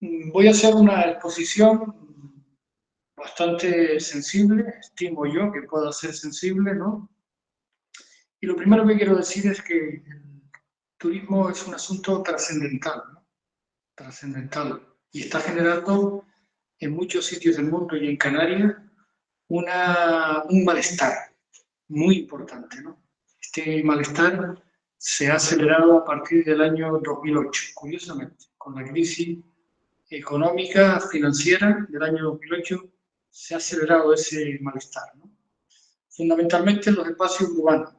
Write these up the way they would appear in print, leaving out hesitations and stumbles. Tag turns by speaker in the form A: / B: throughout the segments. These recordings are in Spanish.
A: Voy a hacer una exposición bastante sensible, estimo yo que pueda ser sensible, ¿no? Y lo primero que quiero decir es que el turismo es un asunto trascendental, ¿no? Trascendental. Y está generando en muchos sitios del mundo y en Canarias un malestar muy importante, ¿no? Este malestar se ha acelerado a partir del año 2008, curiosamente, con la crisis económica, financiera del año 2008, se ha acelerado ese malestar, ¿no? Fundamentalmente en los espacios urbanos.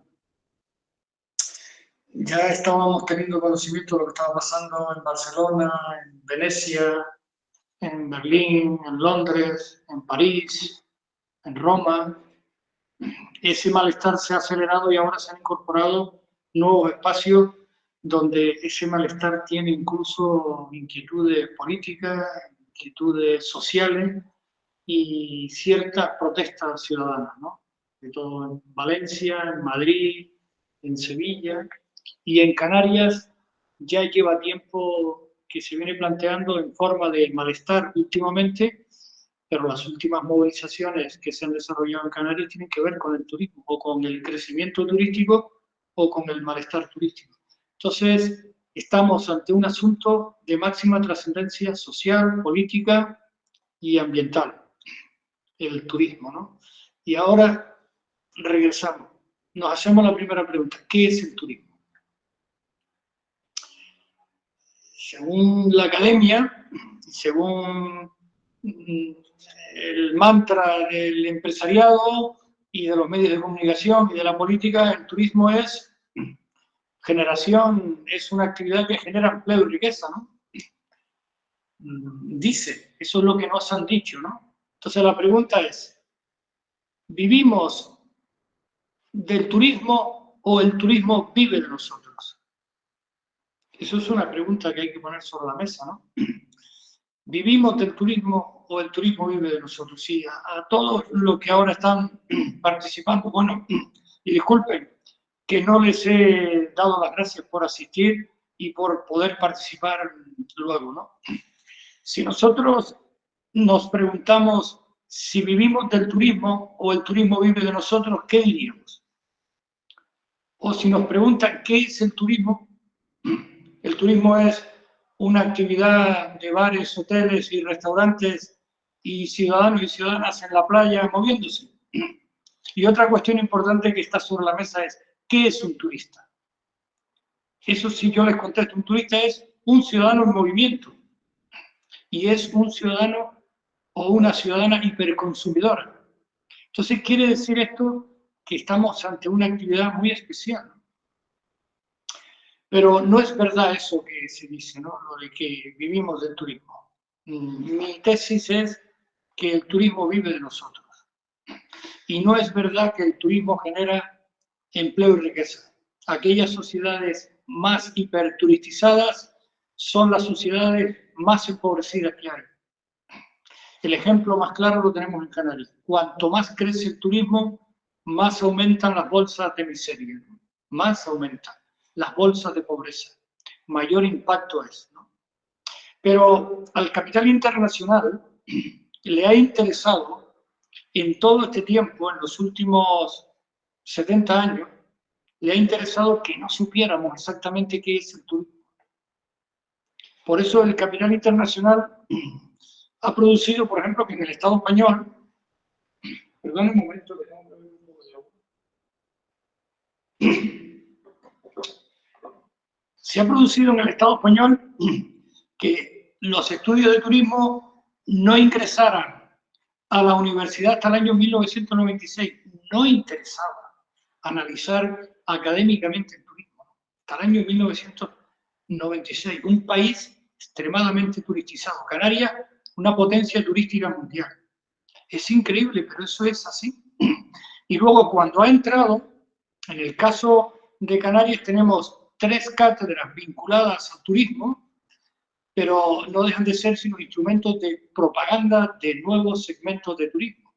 A: Ya estábamos teniendo conocimiento de lo que estaba pasando en Barcelona, en Venecia, en Berlín, en Londres, en París, en Roma. Ese malestar se ha acelerado y ahora se han incorporado nuevos espacios donde ese malestar tiene incluso inquietudes políticas, inquietudes sociales y ciertas protestas ciudadanas, ¿no? De todo en Valencia, en Madrid, en Sevilla y en Canarias ya lleva tiempo que se viene planteando en forma de malestar últimamente, pero las últimas movilizaciones que se han desarrollado en Canarias tienen que ver con el turismo, o con el crecimiento turístico, o con el malestar turístico. Entonces, estamos ante un asunto de máxima trascendencia social, política y ambiental, el turismo, ¿no? Y ahora regresamos. Nos hacemos la primera pregunta, ¿qué es el turismo? Según la academia, según el mantra del empresariado y de los medios de comunicación y de la política, el turismo es generación, es una actividad que genera empleo y riqueza, ¿no? Dice, eso es lo que nos han dicho, ¿no? Entonces la pregunta es, ¿vivimos del turismo o el turismo vive de nosotros? Eso es una pregunta que hay que poner sobre la mesa, ¿no? ¿Vivimos del turismo o el turismo vive de nosotros? Sí, a todos los que ahora están participando, bueno, y disculpen que no les he dado las gracias por asistir y por poder participar luego, ¿no? Si nosotros nos preguntamos si vivimos del turismo o el turismo vive de nosotros, ¿qué diríamos? O si nos preguntan qué es el turismo es una actividad de bares, hoteles y restaurantes y ciudadanos y ciudadanas en la playa moviéndose. Y otra cuestión importante que está sobre la mesa es, ¿qué es un turista? Eso sí yo les contesto, un turista es un ciudadano en movimiento y es un ciudadano o una ciudadana hiperconsumidora. Entonces quiere decir esto que estamos ante una actividad muy especial. Pero no es verdad eso que se dice, ¿no? Lo de que vivimos del turismo. Mi tesis es que el turismo vive de nosotros. Y no es verdad que el turismo genera empleo y riqueza. Aquellas sociedades más hiperturistizadas son las sociedades más empobrecidas que hay. El ejemplo más claro lo tenemos en Canarias. Cuanto más crece el turismo, más aumentan las bolsas de miseria, más aumentan las bolsas de pobreza, mayor impacto es, ¿no? Pero al capital internacional le ha interesado en todo este tiempo, en los últimos 70 años, le ha interesado que no supiéramos exactamente qué es el turismo. Por eso el capital internacional ha producido, por ejemplo, que en el Estado español, perdón un momento, que tengo que beber un poco de agua. Se ha producido en el Estado español que los estudios de turismo no ingresaran a la universidad hasta el año 1996. No interesaba analizar académicamente el turismo. Hasta el año 1996. Un país extremadamente turistizado. Canarias, una potencia turística mundial. Es increíble, pero eso es así. Y luego, cuando ha entrado, en el caso de Canarias, tenemos 3 cátedras vinculadas al turismo, pero no dejan de ser sino instrumentos de propaganda de nuevos segmentos de turismo.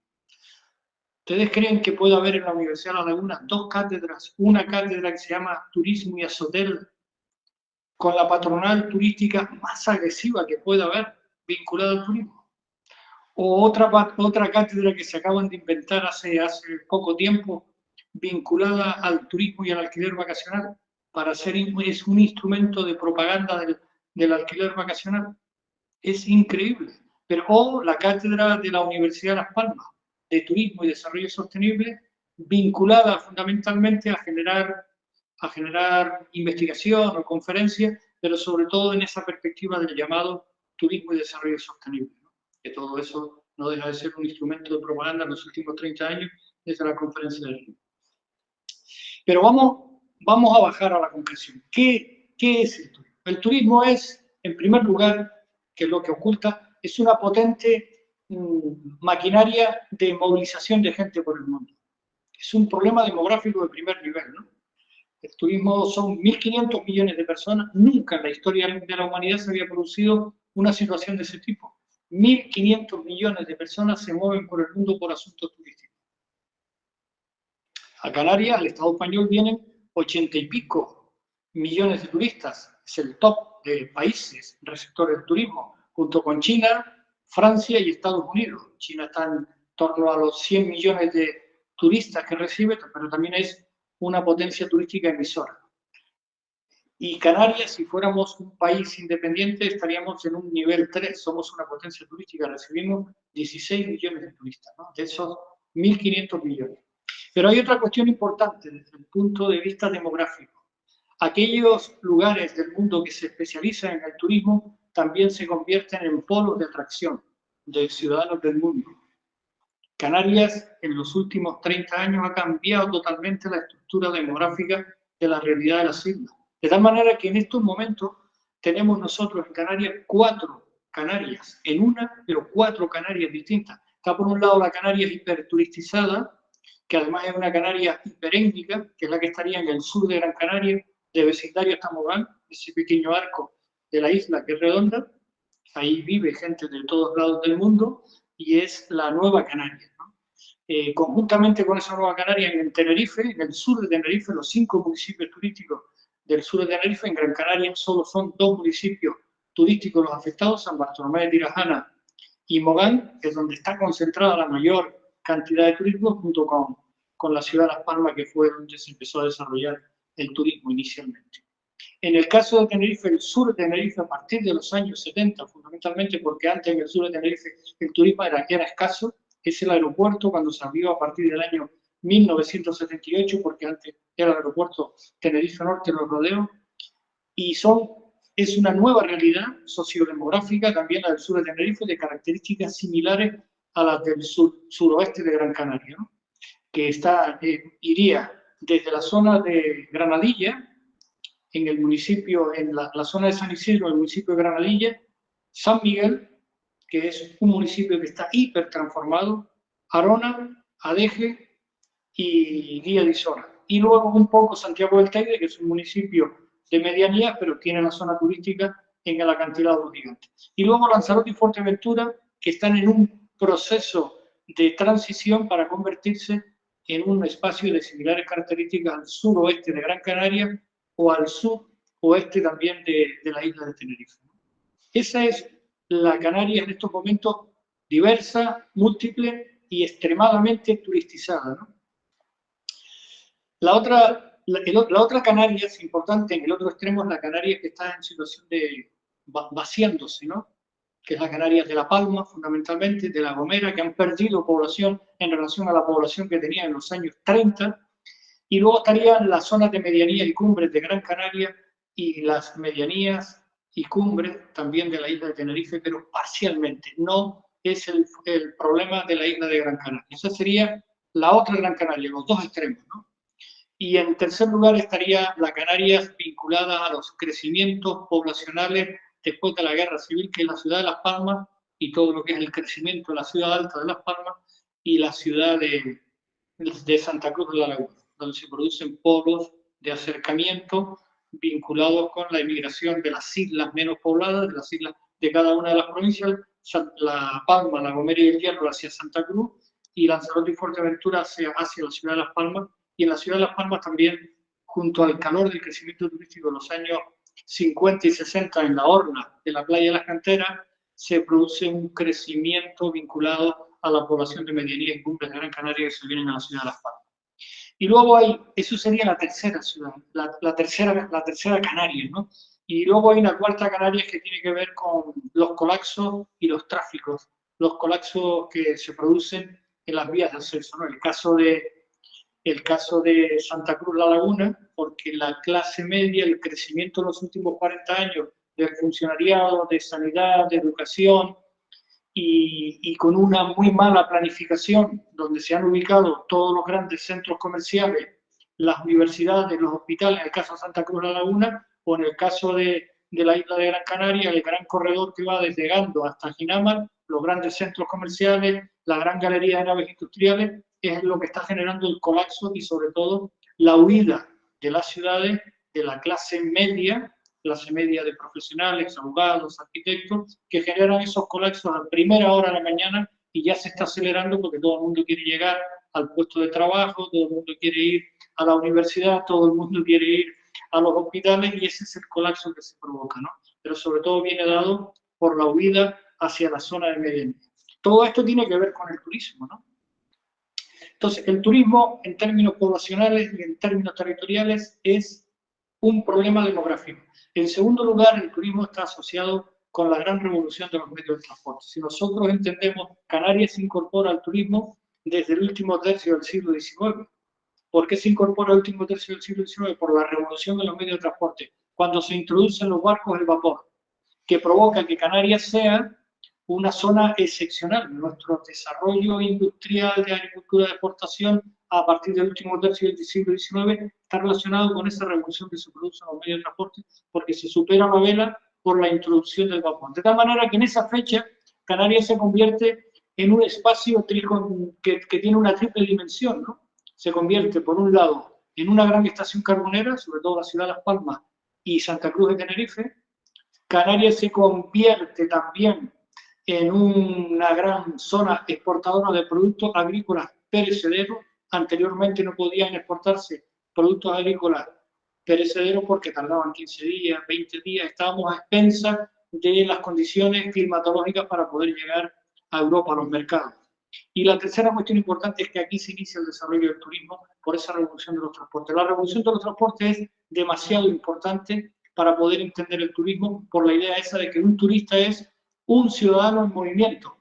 A: ¿Ustedes creen que puede haber en la Universidad de La Laguna 2 cátedras? Una cátedra que se llama Turismo y Azotel, con la patronal turística más agresiva que pueda haber, vinculada al turismo. O otra cátedra que se acaban de inventar hace poco tiempo, vinculada al turismo y al alquiler vacacional, para ser es un instrumento de propaganda del alquiler vacacional. Es increíble. Pero, o la cátedra de la Universidad de Las Palmas, de Turismo y Desarrollo Sostenible, vinculada fundamentalmente a generar investigación o conferencias, pero sobre todo en esa perspectiva del llamado turismo y desarrollo sostenible, ¿no? Que todo eso no deja de ser un instrumento de propaganda en los últimos 30 años desde la conferencia de Río. Pero vamos a bajar a la concreción. ¿Qué es el turismo? El turismo es, en primer lugar, que es lo que oculta, es una potente maquinaria de movilización de gente por el mundo. Es un problema demográfico de primer nivel, ¿no? El turismo son 1.500 millones de personas. Nunca en la historia de la humanidad se había producido una situación de ese tipo. 1.500 millones de personas se mueven por el mundo por asuntos turísticos. A Canarias, al Estado español, vienen 80 y pico millones de turistas. Es el top de países receptores del turismo, junto con China, Francia y Estados Unidos. China está en torno a los 100 millones de turistas que recibe, pero también es una potencia turística emisora. Y Canarias, si fuéramos un país independiente, estaríamos en un nivel 3. Somos una potencia turística, recibimos 16 millones de turistas, ¿no? De esos 1.500 millones. Pero hay otra cuestión importante desde el punto de vista demográfico. Aquellos lugares del mundo que se especializan en el turismo también se convierten en polos de atracción de ciudadanos del mundo. Canarias en los últimos 30 años ha cambiado totalmente la estructura demográfica de la realidad de las islas. De tal manera que en estos momentos tenemos nosotros en Canarias 4 Canarias, en una, pero 4 Canarias distintas. Está por un lado la Canarias hiperturistizada, que además es una Canarias hiperétnica, que es la que estaría en el sur de Gran Canaria, de vecindario hasta Mogán, ese pequeño arco de la isla que es redonda. Ahí vive gente de todos lados del mundo y es la Nueva Canarias, ¿no? Conjuntamente con esa Nueva Canaria en Tenerife, en el sur de Tenerife, los 5 municipios turísticos del sur de Tenerife, en Gran Canaria solo son 2 municipios turísticos los afectados, San Bartolomé de Tirajana y Mogán, que es donde está concentrada la mayor cantidad de turismo, junto con la ciudad de Las Palmas, que fue donde se empezó a desarrollar el turismo inicialmente. En el caso de Tenerife, el sur de Tenerife, a partir de los años 70, fundamentalmente porque antes en el sur de Tenerife el turismo era escaso, es el aeropuerto cuando se abrió a partir del año 1978, porque antes era el aeropuerto Tenerife Norte, Los Rodeos, y es una nueva realidad sociodemográfica, también la del sur de Tenerife, de características similares a las del suroeste de Gran Canaria, ¿no? Que iría desde la zona de Granadilla, en el municipio, en la zona de San Isidro, el municipio de Granadilla, San Miguel, que es un municipio que está hiper transformado, Arona, Adeje y Guía de Isora. Y luego un poco Santiago del Teide, que es un municipio de medianía, pero tiene la zona turística en el acantilado de los Gigantes. Y luego Lanzarote y Fuerteventura, que están en un proceso de transición para convertirse en un espacio de similares características al suroeste de Gran Canaria o al suroeste también de la isla de Tenerife. Esa es la Canarias en estos momentos diversa, múltiple y extremadamente turístizada, ¿no? La otra Canarias importante en el otro extremo es la Canarias que está en situación de vaciándose, ¿no? Que es la Canarias de La Palma, fundamentalmente, de La Gomera, que han perdido población en relación a la población que tenía en los años 30, y luego estarían las zonas de medianías y cumbres de Gran Canaria y las medianías y cumbres también de la isla de Tenerife, pero parcialmente. No es el problema de la isla de Gran Canaria. Esa sería la otra Gran Canaria, los dos extremos, ¿no? Y en tercer lugar estaría la Canarias vinculada a los crecimientos poblacionales después de la Guerra Civil, que es la ciudad de Las Palmas y todo lo que es el crecimiento de la ciudad alta de Las Palmas y la ciudad de Santa Cruz de la Laguna, donde se producen polos de acercamiento vinculados con la emigración de las islas menos pobladas, de las islas de cada una de las provincias, La Palma, La Gomera y El Hierro hacia Santa Cruz, y Lanzarote y Fuerteventura hacia la ciudad de Las Palmas, y en la ciudad de Las Palmas también, junto al calor del crecimiento turístico de los años 50 y 60 en la Horna de la playa de las Canteras, se produce un crecimiento vinculado a la población de medianías y cumbres de Gran Canaria que se vienen a la ciudad de Las Palmas. Y luego hay, eso sería la tercera ciudad, la tercera Canarias, ¿no? Y luego hay una cuarta Canarias que tiene que ver con los colapsos y los tráficos, los colapsos que se producen en las vías de acceso, ¿no? El caso de Santa Cruz La Laguna, porque la clase media, el crecimiento en los últimos 40 años del funcionariado, de sanidad, de educación, y con una muy mala planificación, donde se han ubicado todos los grandes centros comerciales, las universidades, los hospitales, en el caso de Santa Cruz La Laguna, o en el caso de la isla de Gran Canaria, el gran corredor que va desde Gando hasta Ginamar, los grandes centros comerciales, la gran galería de naves industriales, es lo que está generando el colapso y sobre todo la huida de las ciudades de la clase media de profesionales, abogados, arquitectos, que generan esos colapsos a primera hora de la mañana y ya se está acelerando porque todo el mundo quiere llegar al puesto de trabajo, todo el mundo quiere ir a la universidad, todo el mundo quiere ir a los hospitales y ese es el colapso que se provoca, ¿no? Pero sobre todo viene dado por la huida hacia la zona de medianía. Todo esto tiene que ver con el turismo, ¿no? Entonces, el turismo en términos poblacionales y en términos territoriales es un problema demográfico. En segundo lugar, el turismo está asociado con la gran revolución de los medios de transporte. Si nosotros entendemos, Canarias se incorpora al turismo desde el último tercio del siglo XIX. ¿Por qué se incorpora el último tercio del siglo XIX? Por la revolución de los medios de transporte. Cuando se introducen los barcos el vapor, que provoca que Canarias sea una zona excepcional. Nuestro desarrollo industrial de agricultura de exportación a partir del último tercio del siglo XIX está relacionado con esa revolución que se produce en los medios de transporte porque se supera la vela por la introducción del vapor. De tal manera que en esa fecha Canarias se convierte en un espacio que tiene una triple dimensión, ¿no? Se convierte, por un lado, en una gran estación carbonera, sobre todo la ciudad de Las Palmas y Santa Cruz de Tenerife. Canarias se convierte también en una gran zona exportadora de productos agrícolas perecederos. Anteriormente no podían exportarse productos agrícolas perecederos porque tardaban 15 días, 20 días. Estábamos a expensas de las condiciones climatológicas para poder llegar a Europa, a los mercados. Y la tercera cuestión importante es que aquí se inicia el desarrollo del turismo por esa revolución de los transportes. La revolución de los transportes es demasiado importante para poder entender el turismo por la idea esa de que un turista es un ciudadano en movimiento.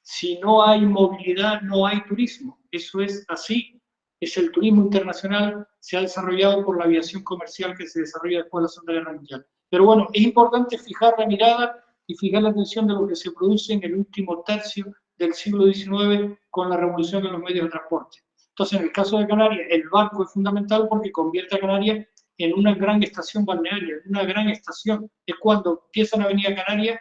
A: Si no hay movilidad, no hay turismo. Eso es así. Es el turismo internacional, se ha desarrollado por la aviación comercial que se desarrolla después de la Segunda Guerra Mundial. Pero bueno, es importante fijar la mirada y fijar la atención de lo que se produce en el último tercio del siglo XIX con la revolución de los medios de transporte. Entonces, en el caso de Canarias, el barco es fundamental porque convierte a Canarias en una gran estación balnearia, en una gran estación. Es cuando empiezan a venir a Canarias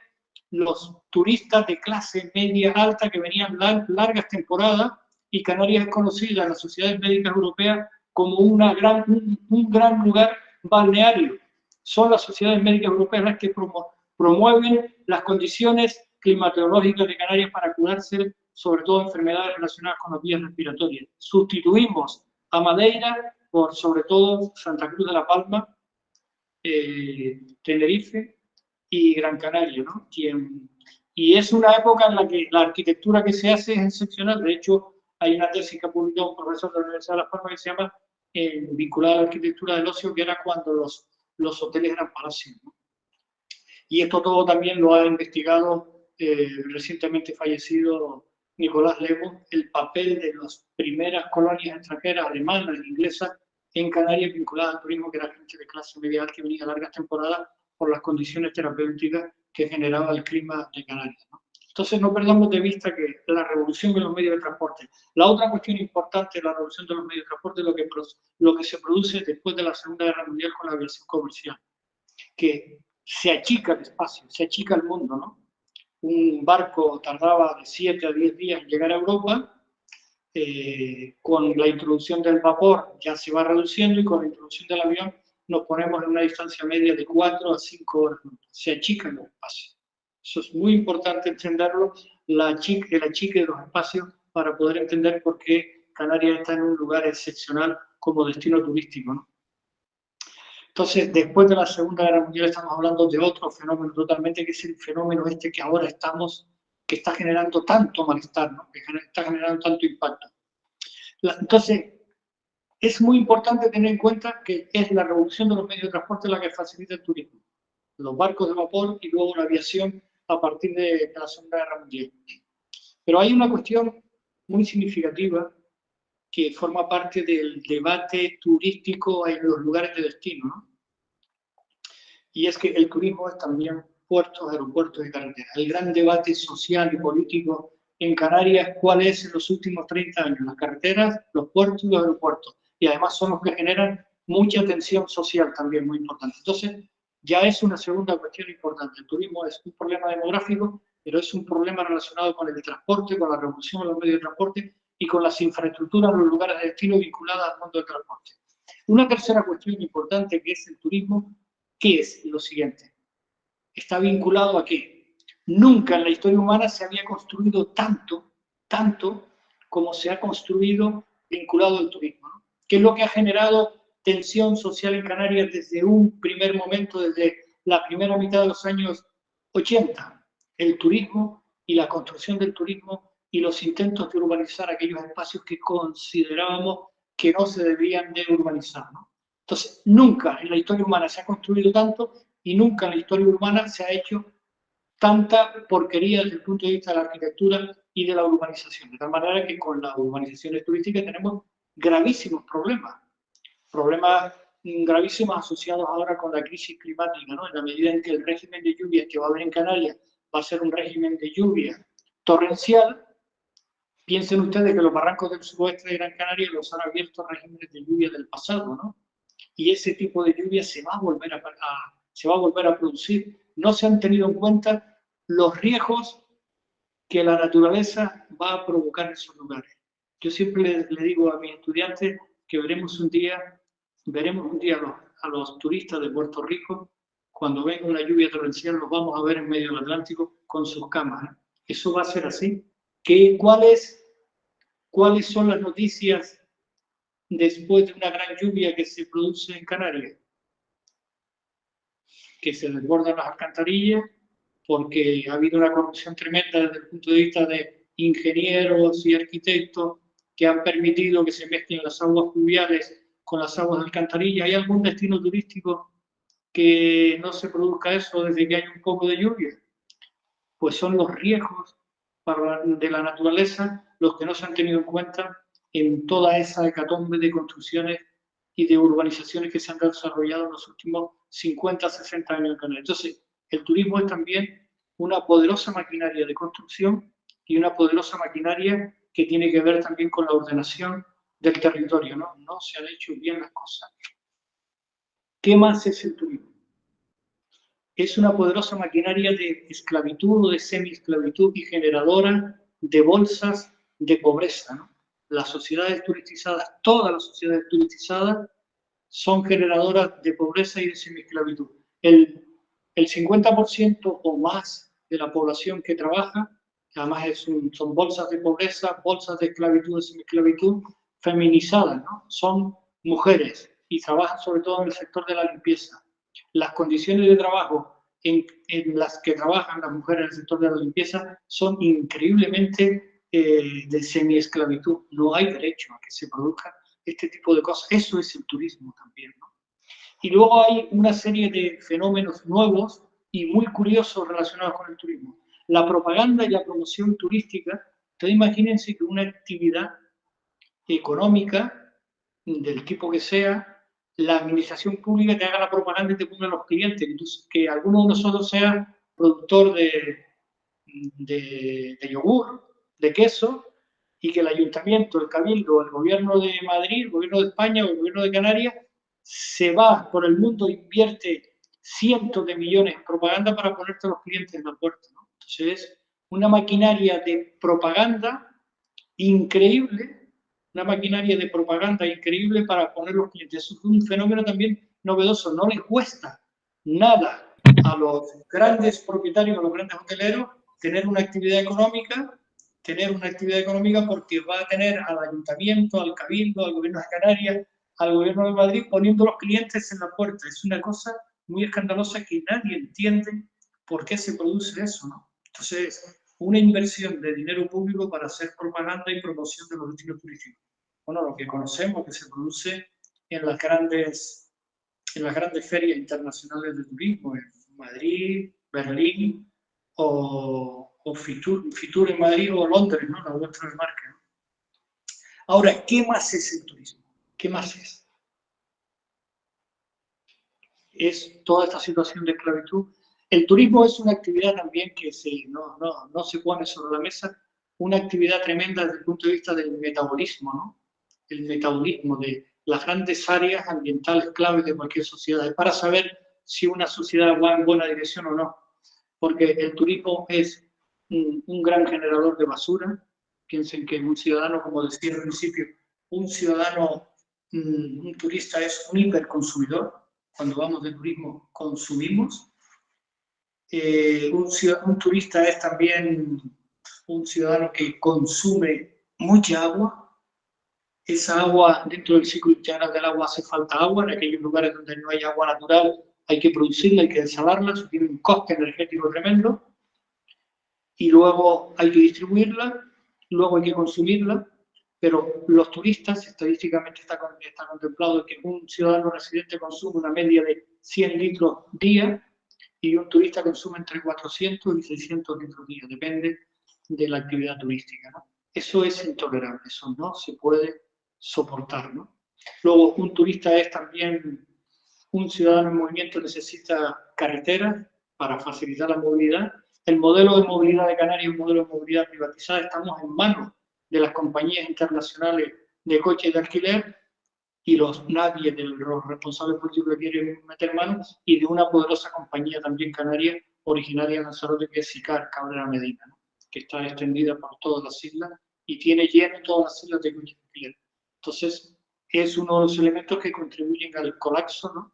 A: los turistas de clase media alta que venían largas temporadas, y Canarias es conocida en las sociedades médicas europeas como un gran lugar balneario. Son las sociedades médicas europeas las que promueven las condiciones climatológicas de Canarias para curarse sobre todo enfermedades relacionadas con las vías respiratorias. Sustituimos a Madeira por sobre todo Santa Cruz de la Palma, Tenerife y Gran Canaria, ¿no? Y es una época en la que la arquitectura que se hace es excepcional. De hecho, hay una tesis que ha publicado un profesor de la Universidad de Las Palmas que se llama vinculada a la arquitectura del ocio, que era cuando los hoteles eran palacios, ¿no? Y esto todo también lo ha investigado recientemente fallecido Nicolás Lebo, el papel de las primeras colonias extranjeras, alemanas e inglesas, en Canarias vinculadas al turismo, que era gente de clase media que venía a largas temporadas por las condiciones terapéuticas que generaba el clima de Canarias, ¿no? Entonces no perdamos de vista que la revolución de los medios de transporte. La otra cuestión importante de la revolución de los medios de transporte es lo que se produce después de la Segunda Guerra Mundial con la aviación comercial, que se achica el espacio, se achica el mundo, ¿no? Un barco tardaba de 7 a 10 días en llegar a Europa. Con la introducción del vapor ya se va reduciendo y con la introducción del avión nos ponemos en una distancia media de 4 a 5 horas. Se achican los espacios. Eso es muy importante entenderlo, el achique de los espacios para poder entender por qué Canarias está en un lugar excepcional como destino turístico, ¿no? Entonces, después de la Segunda Guerra Mundial estamos hablando de otro fenómeno totalmente, que es el fenómeno este que ahora estamos, que está generando tanto malestar, ¿no? Que está generando tanto impacto. Entonces, es muy importante tener en cuenta que es la revolución de los medios de transporte la que facilita el turismo. Los barcos de vapor y luego la aviación a partir de la Segunda Guerra Mundial. Pero hay una cuestión muy significativa que forma parte del debate turístico en los lugares de destino, ¿no? Y es que el turismo es también puertos, aeropuertos y carreteras. El gran debate social y político en Canarias, ¿cuál es en los últimos 30 años? Las carreteras, los puertos y los aeropuertos. Y además son los que generan mucha tensión social también muy importante. Entonces, ya es una segunda cuestión importante. El turismo es un problema demográfico, pero es un problema relacionado con el transporte, con la revolución de los medios de transporte y con las infraestructuras, los lugares de destino vinculadas al mundo del transporte. Una tercera cuestión importante que es el turismo, ¿qué es? Lo siguiente. Está vinculado a que nunca en la historia humana se había construido tanto como se ha construido vinculado al turismo, ¿no? Que es lo que ha generado tensión social en Canarias desde un primer momento, desde la primera mitad de los años 80. El turismo y la construcción del turismo y los intentos de urbanizar aquellos espacios que considerábamos que no se debían de urbanizar, ¿no? Entonces, nunca en la historia humana se ha construido tanto y nunca en la historia humana se ha hecho tanta porquería desde el punto de vista de la arquitectura y de la urbanización. De tal manera que con las urbanizaciones turísticas tenemos gravísimos problemas. Problemas gravísimos asociados ahora con la crisis climática, ¿no? En la medida en que el régimen de lluvias que va a haber en Canarias va a ser un régimen de lluvia torrencial. Piensen ustedes que los barrancos del suroeste de Gran Canaria los han abierto regímenes de lluvia del pasado, ¿no? Y ese tipo de lluvia se va a volver a producir. No se han tenido en cuenta los riesgos que la naturaleza va a provocar en esos lugares. Yo siempre le digo a mis estudiantes que veremos un día a los turistas de Puerto Rico, cuando venga una lluvia torrencial, los vamos a ver en medio del Atlántico con sus cámaras. Eso va a ser así. ¿Cuáles son las noticias después de una gran lluvia que se produce en Canarias? Que se desbordan las alcantarillas porque ha habido una corrupción tremenda desde el punto de vista de ingenieros y arquitectos que han permitido que se mezclen las aguas pluviales con las aguas de alcantarilla. ¿Hay algún destino turístico que no se produzca eso desde que hay un poco de lluvia? Pues son los riesgos de la naturaleza los que no se han tenido en cuenta en toda esa hecatombe de construcciones y de urbanizaciones que se han desarrollado en los últimos 50, 60 años en Canarias. Entonces, el turismo es también una poderosa maquinaria de construcción y una poderosa maquinaria que tiene que ver también con la ordenación del territorio, ¿no? No se han hecho bien las cosas. ¿Qué más es el turismo? Es una poderosa maquinaria de esclavitud o de semi-esclavitud y generadora de bolsas de pobreza, ¿no? Las sociedades turistizadas, todas las sociedades turistizadas, son generadoras de pobreza y de semi-esclavitud. El 50% o más de la población que trabaja, además son bolsas de pobreza, bolsas de esclavitud, de semi-esclavitud, feminizadas, ¿no? Son mujeres y trabajan sobre todo en el sector de la limpieza. Las condiciones de trabajo en las que trabajan las mujeres en el sector de la limpieza son increíblemente de semi-esclavitud. No hay derecho a que se produzca este tipo de cosas. Eso es el turismo también, ¿no? Y luego hay una serie de fenómenos nuevos y muy curiosos relacionados con el turismo. La propaganda y la promoción turística. Entonces imagínense que una actividad económica del tipo que sea, la administración pública te haga la propaganda y te ponga a los clientes, entonces, que alguno de nosotros sea productor de yogur, de queso, y que el ayuntamiento, el cabildo, el gobierno de Madrid, el gobierno de España o el gobierno de Canarias se va por el mundo e invierte cientos de millones en propaganda para ponerte a los clientes en la puerta, ¿no? Entonces es una maquinaria de propaganda increíble, una maquinaria de propaganda increíble para poner los clientes. Eso es un fenómeno también novedoso. No les cuesta nada a los grandes propietarios, a los grandes hoteleros, tener una actividad económica porque va a tener al ayuntamiento, al cabildo, al gobierno de Canarias, al gobierno de Madrid poniendo los clientes en la puerta. Es una cosa muy escandalosa que nadie entiende por qué se produce eso, ¿no? Entonces, una inversión de dinero público para hacer propaganda y promoción de los destinos turísticos. Bueno, lo que conocemos que se produce en las grandes ferias internacionales de turismo, en Madrid, Berlín o Fitur en Madrid o Londres, ¿no? La vuestra de marca, ¿no? Ahora, ¿qué más es el turismo? ¿Qué más es? Es toda esta situación de esclavitud. El turismo es una actividad también que no se pone sobre la mesa, una actividad tremenda desde el punto de vista del metabolismo, ¿no? El metabolismo de las grandes áreas ambientales claves de cualquier sociedad, es para saber si una sociedad va en buena dirección o no, porque el turismo es un gran generador de basura. Piensen que un ciudadano, como decía al principio, un ciudadano, un turista es un hiperconsumidor. Cuando vamos de turismo consumimos. Un turista es también un ciudadano que consume mucha agua. Esa agua, dentro del ciclo integral del agua, hace falta agua. En aquellos lugares donde no hay agua natural hay que producirla, hay que desalarla, eso tiene un coste energético tremendo. Y luego hay que distribuirla, luego hay que consumirla. Pero los turistas, estadísticamente está contemplado que un ciudadano residente consume una media de 100 litros día y un turista consume entre 400 y 600 litros día, depende de la actividad turística, ¿no? Eso es intolerable, eso no se puede soportar, ¿no? Luego, un turista es también un ciudadano en movimiento, necesita carreteras para facilitar la movilidad. El modelo de movilidad de Canarias es un modelo de movilidad privatizada, estamos en manos de las compañías internacionales de coches de alquiler y nadie de los responsables políticos que quieren meter manos, y de una poderosa compañía también canaria, originaria de Lanzarote, que es Sicar Cabrera Medina, ¿no? Que está extendida por todas las islas y tiene lleno todas las islas de coches de alquiler. Entonces, es uno de los elementos que contribuyen al colapso, ¿no?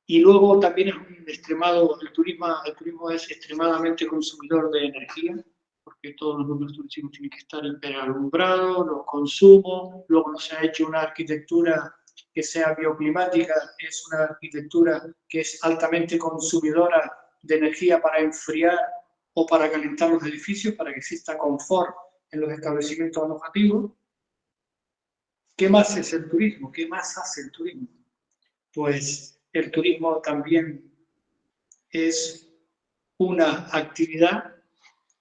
A: Y luego también el turismo es extremadamente consumidor de energía, porque todos los núcleos turísticos tienen que estar hiperalumbrados, los consumos, luego no se ha hecho una arquitectura que sea bioclimática, es una arquitectura que es altamente consumidora de energía para enfriar o para calentar los edificios, para que exista confort en los establecimientos alojativos. ¿Qué más es el turismo? ¿Qué más hace el turismo? Pues el turismo también es una actividad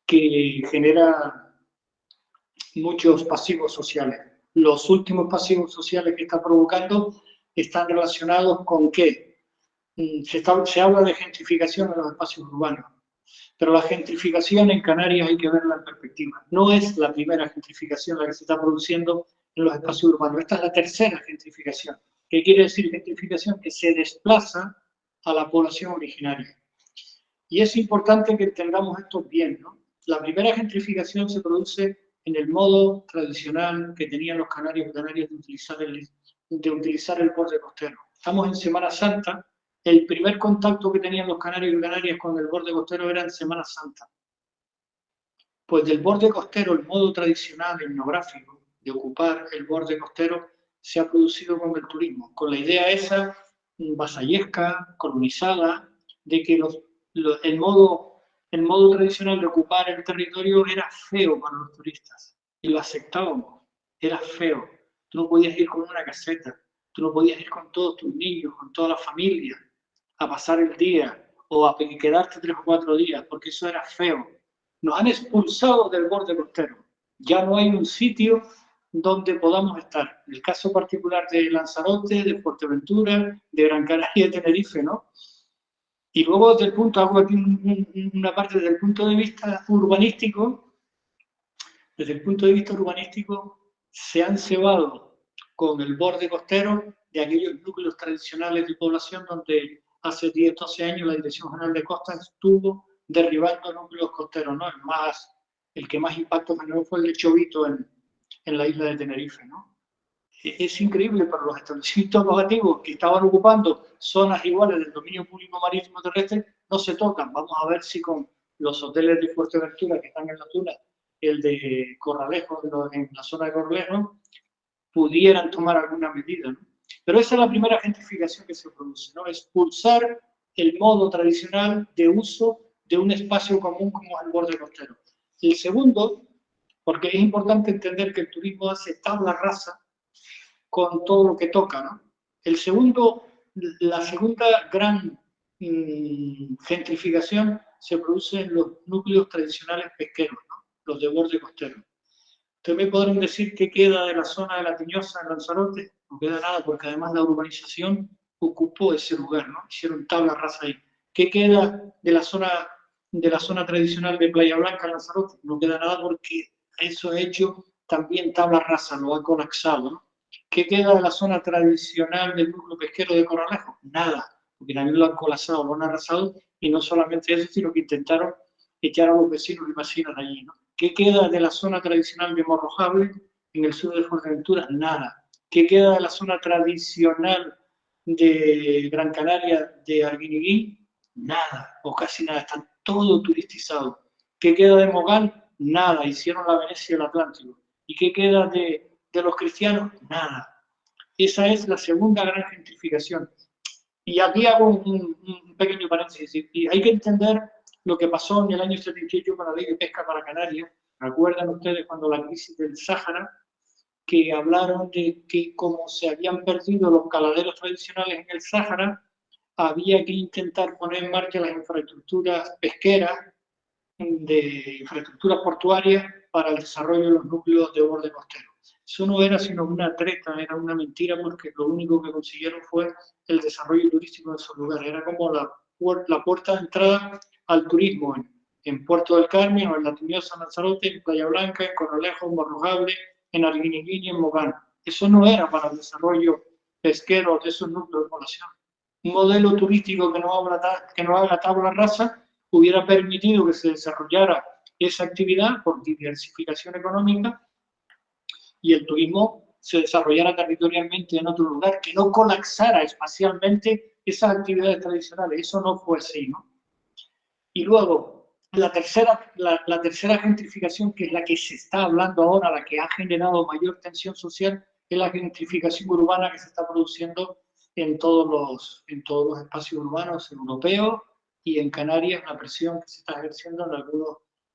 A: que genera muchos pasivos sociales. Los últimos pasivos sociales que está provocando están relacionados con que se habla de gentrificación en los espacios urbanos, pero la gentrificación en Canarias hay que verla en perspectiva. No es la primera gentrificación la que se está produciendo en los espacios urbanos, esta es la tercera gentrificación. ¿Qué quiere decir gentrificación? Que se desplaza a la población originaria. Y es importante que entendamos esto bien, ¿no? La primera gentrificación se produce en el modo tradicional que tenían los canarios y canarias de utilizar el borde costero. Estamos en Semana Santa. El primer contacto que tenían los canarios y canarias con el borde costero era en Semana Santa. Pues del borde costero, el modo tradicional, etnográfico, de ocupar el borde costero, se ha producido con el turismo, con la idea esa vasallesca, colonizada, de que el modo tradicional de ocupar el territorio era feo para los turistas, y lo aceptábamos, era feo. Tú no podías ir con una caseta, tú no podías ir con todos tus niños, con toda la familia, a pasar el día, o a quedarte 3 o 4 días, porque eso era feo. Nos han expulsado del borde costero. Ya no hay un sitio donde podamos estar. En el caso particular de Lanzarote, de Fuerteventura, de Gran Canaria y de Tenerife, ¿no? Y luego, hago aquí una parte desde el punto de vista urbanístico. Desde el punto de vista urbanístico, se han cebado con el borde costero de aquellos núcleos tradicionales de población donde hace 10, 12 años la Dirección General de Costas estuvo derribando núcleos costeros, ¿no? El que más impacto generó fue el de Chovito en la isla de Tenerife, ¿no? Es increíble, para los establecimientos alojativos que estaban ocupando zonas iguales del dominio público marítimo terrestre no se tocan. Vamos a ver si con los hoteles de Fuerteventura que están en la zona, el de Corralejo, en la zona de Corralejo, pudieran tomar alguna medida, ¿no? Pero esa es la primera gentrificación que se produce, ¿no? Expulsar el modo tradicional de uso de un espacio común como es el borde costero. Y el segundo, porque es importante entender que el turismo hace tabla rasa con todo lo que toca, ¿no? El segundo, la segunda gran gentrificación se produce en los núcleos tradicionales pesqueros, ¿no? Los de borde costero. Ustedes me podrán decir qué queda de la zona de la Tiñosa en Lanzarote. No queda nada, porque además la urbanización ocupó ese lugar, ¿no? Hicieron tabla rasa ahí. ¿Qué queda de la zona tradicional de Playa Blanca en Lanzarote? No queda nada, porque eso ha hecho también tabla rasa, lo ha colapsado, ¿no? ¿Qué queda de la zona tradicional del núcleo pesquero de Corralejo? Nada, porque también lo han colapsado, lo han arrasado, y no solamente eso, sino que intentaron echar a los vecinos y vecinas de allí, ¿no? ¿Qué queda de la zona tradicional de Morrojable en el sur de Fuerteventura? Nada. ¿Qué queda de la zona tradicional de Gran Canaria, de Arguineguín? Nada, o casi nada, está todo turistizado. ¿Qué queda de Mogán? Nada, hicieron la Venecia del Atlántico. ¿Y qué queda de los cristianos? Nada. Esa es la segunda gran gentrificación. Y aquí hago un pequeño paréntesis. Y hay que entender lo que pasó en el año 78 con la ley de pesca para Canarias. ¿Recuerdan ustedes cuando la crisis del Sáhara, que hablaron de que como se habían perdido los caladeros tradicionales en el Sáhara, había que intentar poner en marcha las infraestructuras pesqueras, de infraestructuras portuarias para el desarrollo de los núcleos de borde costero? Eso no era sino una treta, era una mentira, porque lo único que consiguieron fue el desarrollo turístico de esos lugares. Era como la puerta de entrada al turismo en Puerto del Carmen, o en La Tiñosa, Lanzarote, en Playa Blanca, en Corralejo, en Morrojable, en Arguineguín y en Mogán. Eso no era para el desarrollo pesquero de esos núcleos de población. Un modelo turístico que no haga tabla rasa hubiera permitido que se desarrollara esa actividad por diversificación económica y el turismo se desarrollara territorialmente en otro lugar, que no colapsara espacialmente esas actividades tradicionales. Eso no fue así, ¿no? Y luego, la tercera gentrificación, que es la que se está hablando ahora, la que ha generado mayor tensión social, es la gentrificación urbana que se está produciendo en todos los espacios urbanos europeos, y en Canarias la presión que se está ejerciendo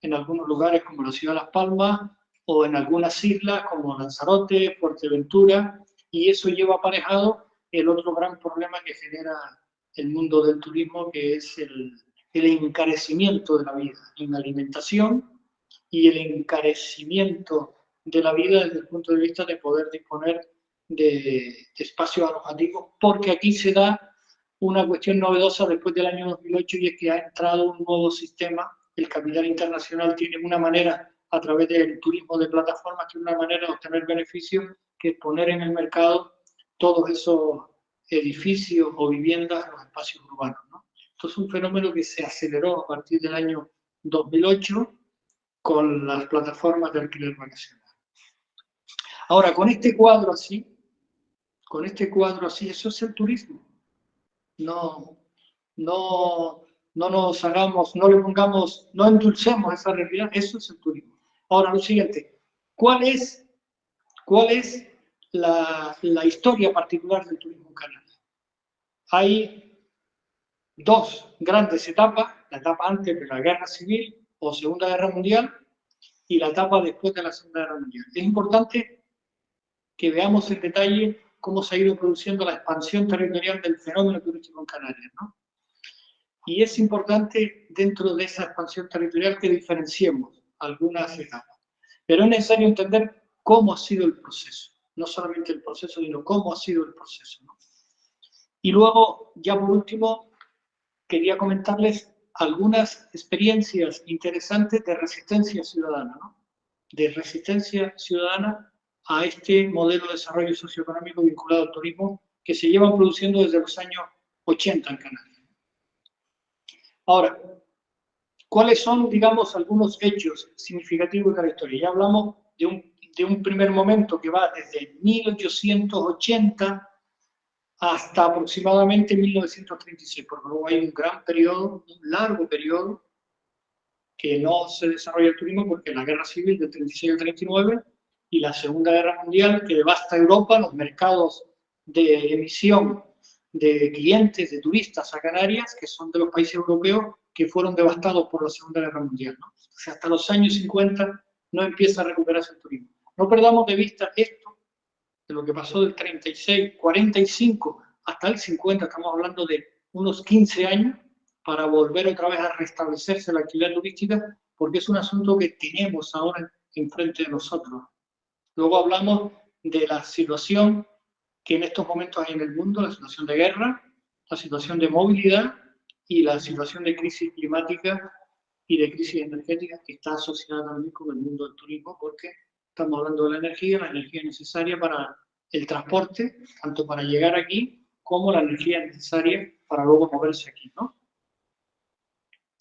A: en algunos lugares como la ciudad de Las Palmas, o en algunas islas como Lanzarote, Fuerteventura, y eso lleva aparejado el otro gran problema que genera el mundo del turismo, que es el encarecimiento de la vida en alimentación, y el encarecimiento de la vida desde el punto de vista de poder disponer de espacios alojativos, porque aquí se da una cuestión novedosa después del año 2008, y es que ha entrado un nuevo sistema. El capital internacional tiene una manera, a través del turismo de plataformas, que es una manera de obtener beneficios, que es poner en el mercado todos esos edificios o viviendas en los espacios urbanos, ¿no? Esto es un fenómeno que se aceleró a partir del año 2008 con las plataformas de alquiler vacacional. Ahora, con este cuadro así, eso es el turismo. No nos hagamos, no le pongamos, no endulcemos esa realidad, eso es el turismo. Ahora, lo siguiente, ¿cuál es la historia particular del turismo en Canarias? Hay dos grandes etapas: la etapa antes de la Guerra Civil o Segunda Guerra Mundial, y la etapa después de la Segunda Guerra Mundial. Es importante que veamos en detalle cómo se ha ido produciendo la expansión territorial del fenómeno turístico en Canarias, ¿no? Y es importante, dentro de esa expansión territorial, que diferenciemos algunas etapas. Pero es necesario entender cómo ha sido el proceso. No solamente el proceso, sino cómo ha sido el proceso, ¿no? Y luego, ya por último, quería comentarles algunas experiencias interesantes de resistencia ciudadana, ¿no? De resistencia ciudadana a este modelo de desarrollo socioeconómico vinculado al turismo, que se llevan produciendo desde los años 80 en Canarias. Ahora, ¿cuáles son, digamos, algunos hechos significativos de la historia? Ya hablamos de un primer momento que va desde 1880 hasta aproximadamente 1936, porque luego hay un gran periodo, un largo periodo, que no se desarrolla el turismo, porque la Guerra Civil del 36 al 39 y la Segunda Guerra Mundial, que devasta Europa, los mercados de emisión de clientes, de turistas a Canarias, que son de los países europeos, que fueron devastados por la Segunda Guerra Mundial, ¿no? O sea, hasta los años 50 no empieza a recuperarse el turismo. No perdamos de vista esto, de lo que pasó del 36, 45 hasta el 50, estamos hablando de unos 15 años, para volver otra vez a restablecerse la actividad turística, porque es un asunto que tenemos ahora enfrente de nosotros. Luego hablamos de la situación que en estos momentos hay en el mundo, la situación de guerra, la situación de movilidad y la situación de crisis climática y de crisis energética que está asociada también con el mundo del turismo, porque estamos hablando de la energía necesaria para el transporte, tanto para llegar aquí como la energía necesaria para luego moverse aquí, ¿no?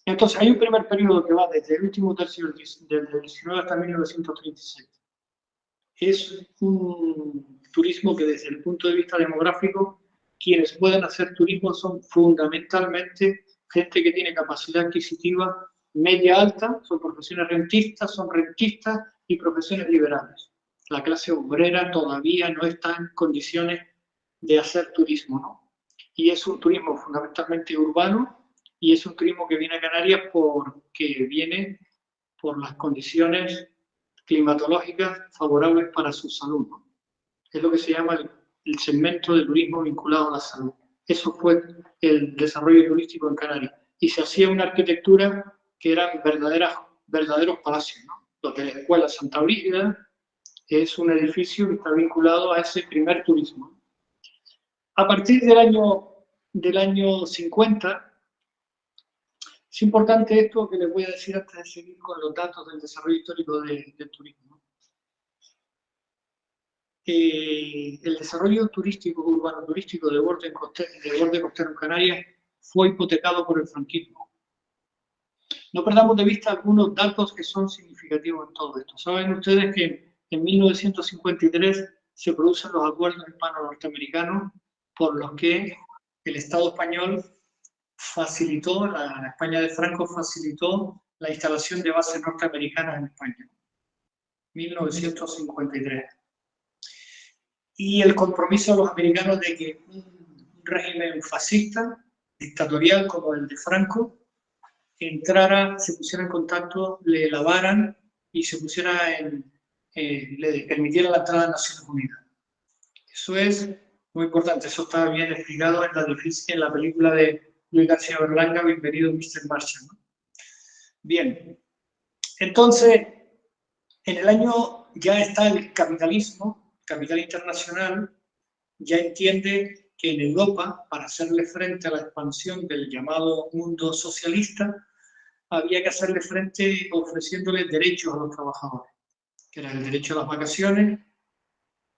A: Entonces hay un primer periodo que va desde el último tercio del 19 hasta 1936. Es un turismo que desde el punto de vista demográfico, quienes pueden hacer turismo son fundamentalmente gente que tiene capacidad adquisitiva media-alta, son profesiones rentistas, y profesiones liberales. La clase obrera todavía no está en condiciones de hacer turismo, ¿no? Y es un turismo fundamentalmente urbano, y es un turismo que viene a Canarias porque viene por las condiciones climatológicas favorables para su salud, ¿no? Es lo que se llama el segmento de turismo vinculado a la salud. Eso fue el desarrollo turístico en Canarias. Y se hacía una arquitectura que eran verdaderos palacios, ¿no? Lo que la Escuela Santa Brígida es un edificio que está vinculado a ese primer turismo. A partir del año 50, es importante esto que les voy a decir antes de seguir con los datos del desarrollo histórico del turismo. El desarrollo turístico, urbano turístico de borde costero en Canarias fue hipotecado por el franquismo. No perdamos de vista algunos datos que son significativos en todo esto. Saben ustedes que en 1953 se producen los acuerdos hispano-norteamericanos por los que el Estado español facilitó, la España de Franco facilitó la instalación de bases norteamericanas en España. 1953. Y el compromiso de los americanos de que un régimen fascista, dictatorial como el de Franco, entrara, se pusiera en contacto, le lavaran y se pusiera le permitiera la entrada a Naciones Unidas. Eso es muy importante, eso está bien explicado en la película de Luis García Berlanga, Bienvenido Mr. Marshall, ¿no? Bien, entonces, en el año ya está el capitalismo, capital internacional, ya entiende que en Europa, para hacerle frente a la expansión del llamado mundo socialista, había que hacerle frente ofreciéndole derechos a los trabajadores, que era el derecho a las vacaciones,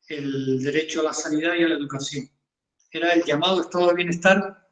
A: el derecho a la sanidad y a la educación. Era el llamado estado de bienestar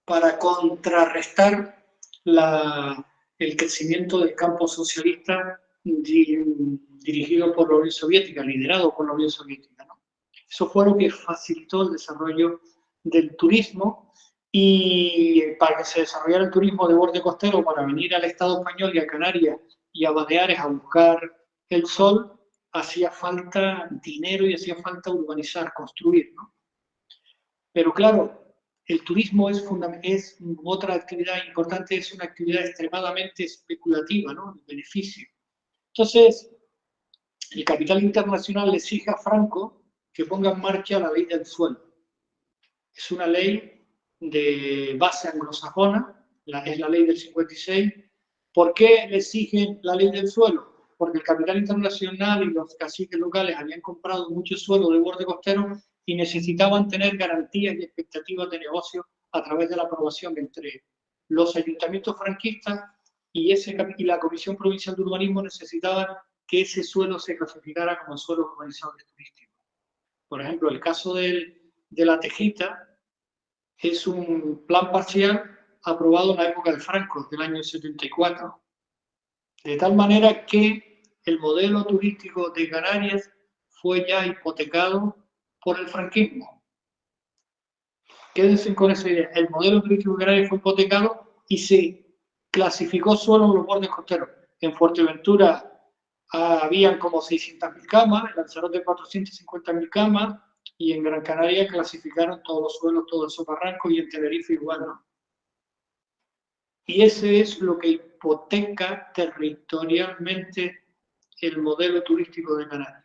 A: para contrarrestar el crecimiento del campo socialista dirigido por la Unión Soviética, liderado por la Unión Soviética, ¿no? Eso fue lo que facilitó el desarrollo del turismo, y para que se desarrollara el turismo de borde costero, para venir al Estado español y a Canarias y a Baleares a buscar el sol, hacía falta dinero y hacía falta urbanizar, construir, ¿no? Pero claro, el turismo es otra actividad importante, es una actividad extremadamente especulativa, ¿no? El beneficio. Entonces, el capital internacional le exige a Franco que ponga en marcha la ley del suelo. Es una ley de base anglosajona, es la ley del 56. ¿Por qué le exigen la ley del suelo? Porque el capital internacional y los caciques locales habían comprado mucho suelo de borde costero y necesitaban tener garantías y expectativas de negocio a través de la aprobación entre los ayuntamientos franquistas y la Comisión Provincial de Urbanismo necesitaban que ese suelo se clasificara como suelo urbanizado turístico. Por ejemplo, el caso de la Tejita es un plan parcial aprobado en la época de Franco, del año 74. De tal manera que el modelo turístico de Canarias fue ya hipotecado por el franquismo. Quédense con esa idea. El modelo turístico de Canarias fue hipotecado y se clasificó solo en los bordes costeros. En Fuerteventura habían como 600.000 camas, en Lanzarote 450.000 camas, y en Gran Canaria clasificaron todos los suelos, todos esos barrancos, y en Tenerife igual, ¿no? Y ese es lo que hipoteca territorialmente el modelo turístico de Canarias.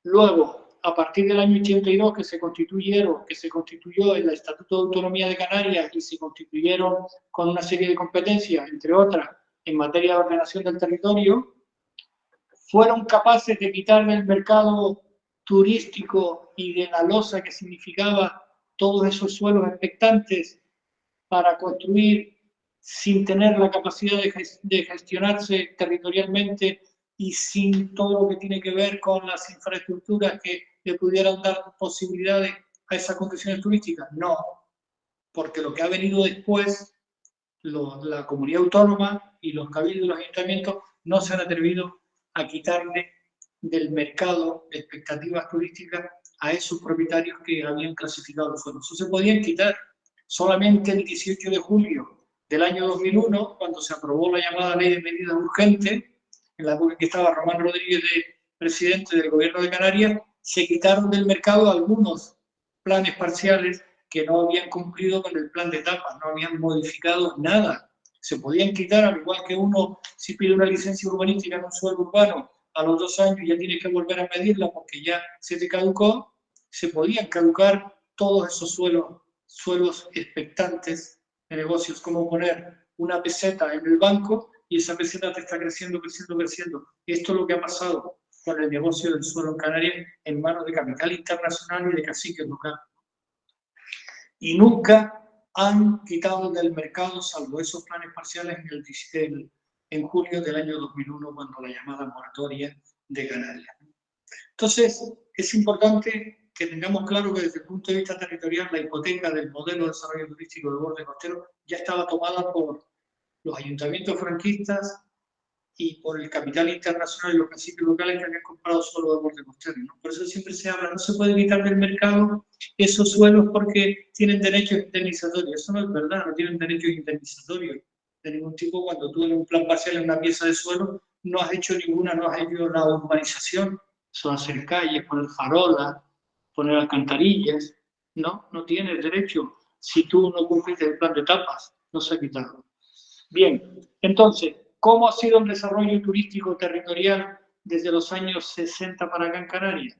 A: Luego, a partir del año 82, que se constituyó el Estatuto de Autonomía de Canarias y se constituyeron con una serie de competencias, entre otras, en materia de ordenación del territorio, fueron capaces de quitar del mercado turístico y de la losa que significaba todos esos suelos expectantes para construir sin tener la capacidad de gestionarse territorialmente y sin todo lo que tiene que ver con las infraestructuras que le pudieran dar posibilidades a esas condiciones turísticas. No, porque lo que ha venido después, la comunidad autónoma y los cabildos y los ayuntamientos no se han atrevido a quitarle del mercado de expectativas turísticas a esos propietarios que habían clasificado los suelos. Eso se podían quitar. Solamente el 18 de julio del año 2001, cuando se aprobó la llamada Ley de Medidas Urgentes, en la época que estaba Román Rodríguez de presidente del Gobierno de Canarias, se quitaron del mercado algunos planes parciales que no habían cumplido con el plan de etapas, no habían modificado nada. Se podían quitar, al igual que uno, si pide una licencia urbanística en un suelo urbano, a los 2 años ya tienes que volver a medirla porque ya se te caducó, se podían caducar todos esos suelos expectantes de negocios, como poner una peseta en el banco y esa peseta te está creciendo, creciendo, creciendo. Esto es lo que ha pasado con el negocio del suelo en Canarias en manos de capital internacional y de caciques locales. Y nunca han quitado del mercado, salvo esos planes parciales en julio del año 2001, cuando la llamada moratoria de Canarias. Entonces, es importante que tengamos claro que desde el punto de vista territorial la hipoteca del modelo de desarrollo turístico del borde costero ya estaba tomada por los ayuntamientos franquistas y por el capital internacional y los caciques locales que habían comprado suelo de borde costero, ¿no? Por eso siempre se habla, no se puede quitar del mercado esos suelos porque tienen derechos indemnizatorios. Eso no es verdad, no tienen derechos indemnizatorios de ningún tipo. Cuando tú en un plan parcial en una pieza de suelo no has hecho la urbanización, eso hacer calles, poner farolas, poner alcantarillas, no tienes derecho. Si tú no cumpliste el plan de etapas, no se ha quitado. Bien, entonces, ¿cómo ha sido el desarrollo turístico territorial desde los años 60 para acá en Canarias?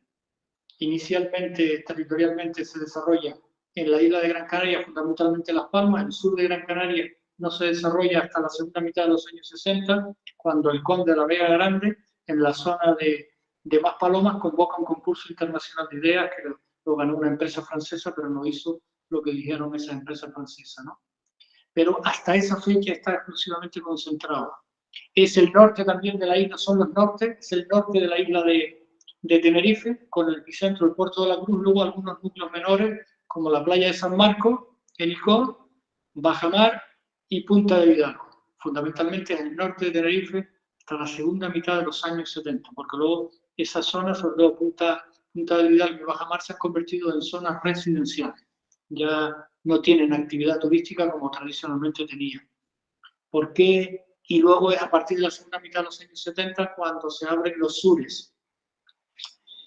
A: Inicialmente, territorialmente, se desarrolla en la isla de Gran Canaria, fundamentalmente Las Palmas. El sur de Gran Canaria no se desarrolla hasta la segunda mitad de los años 60, cuando el conde de la Vega Grande, en la zona de Maspalomas, convoca un concurso internacional de ideas que lo ganó una empresa francesa, pero no hizo lo que dijeron esa empresa francesa, ¿no? Pero hasta esa fecha está exclusivamente concentrado. Es el norte también de la isla, son los norte, es el norte de la isla de Tenerife, con el epicentro del puerto de la Cruz, luego algunos núcleos menores, como la playa de San Marcos, Helicó, Bajamar y Punta de Hidalgo. Fundamentalmente es el norte de Tenerife hasta la segunda mitad de los años 70, porque luego esa zona, sobre todo Punta de Hidalgo y Bajamar, se han convertido en zonas residenciales. Ya no tienen actividad turística como tradicionalmente tenían. ¿Por qué? Y luego es a partir de la segunda mitad de los años 70 cuando se abren los sures.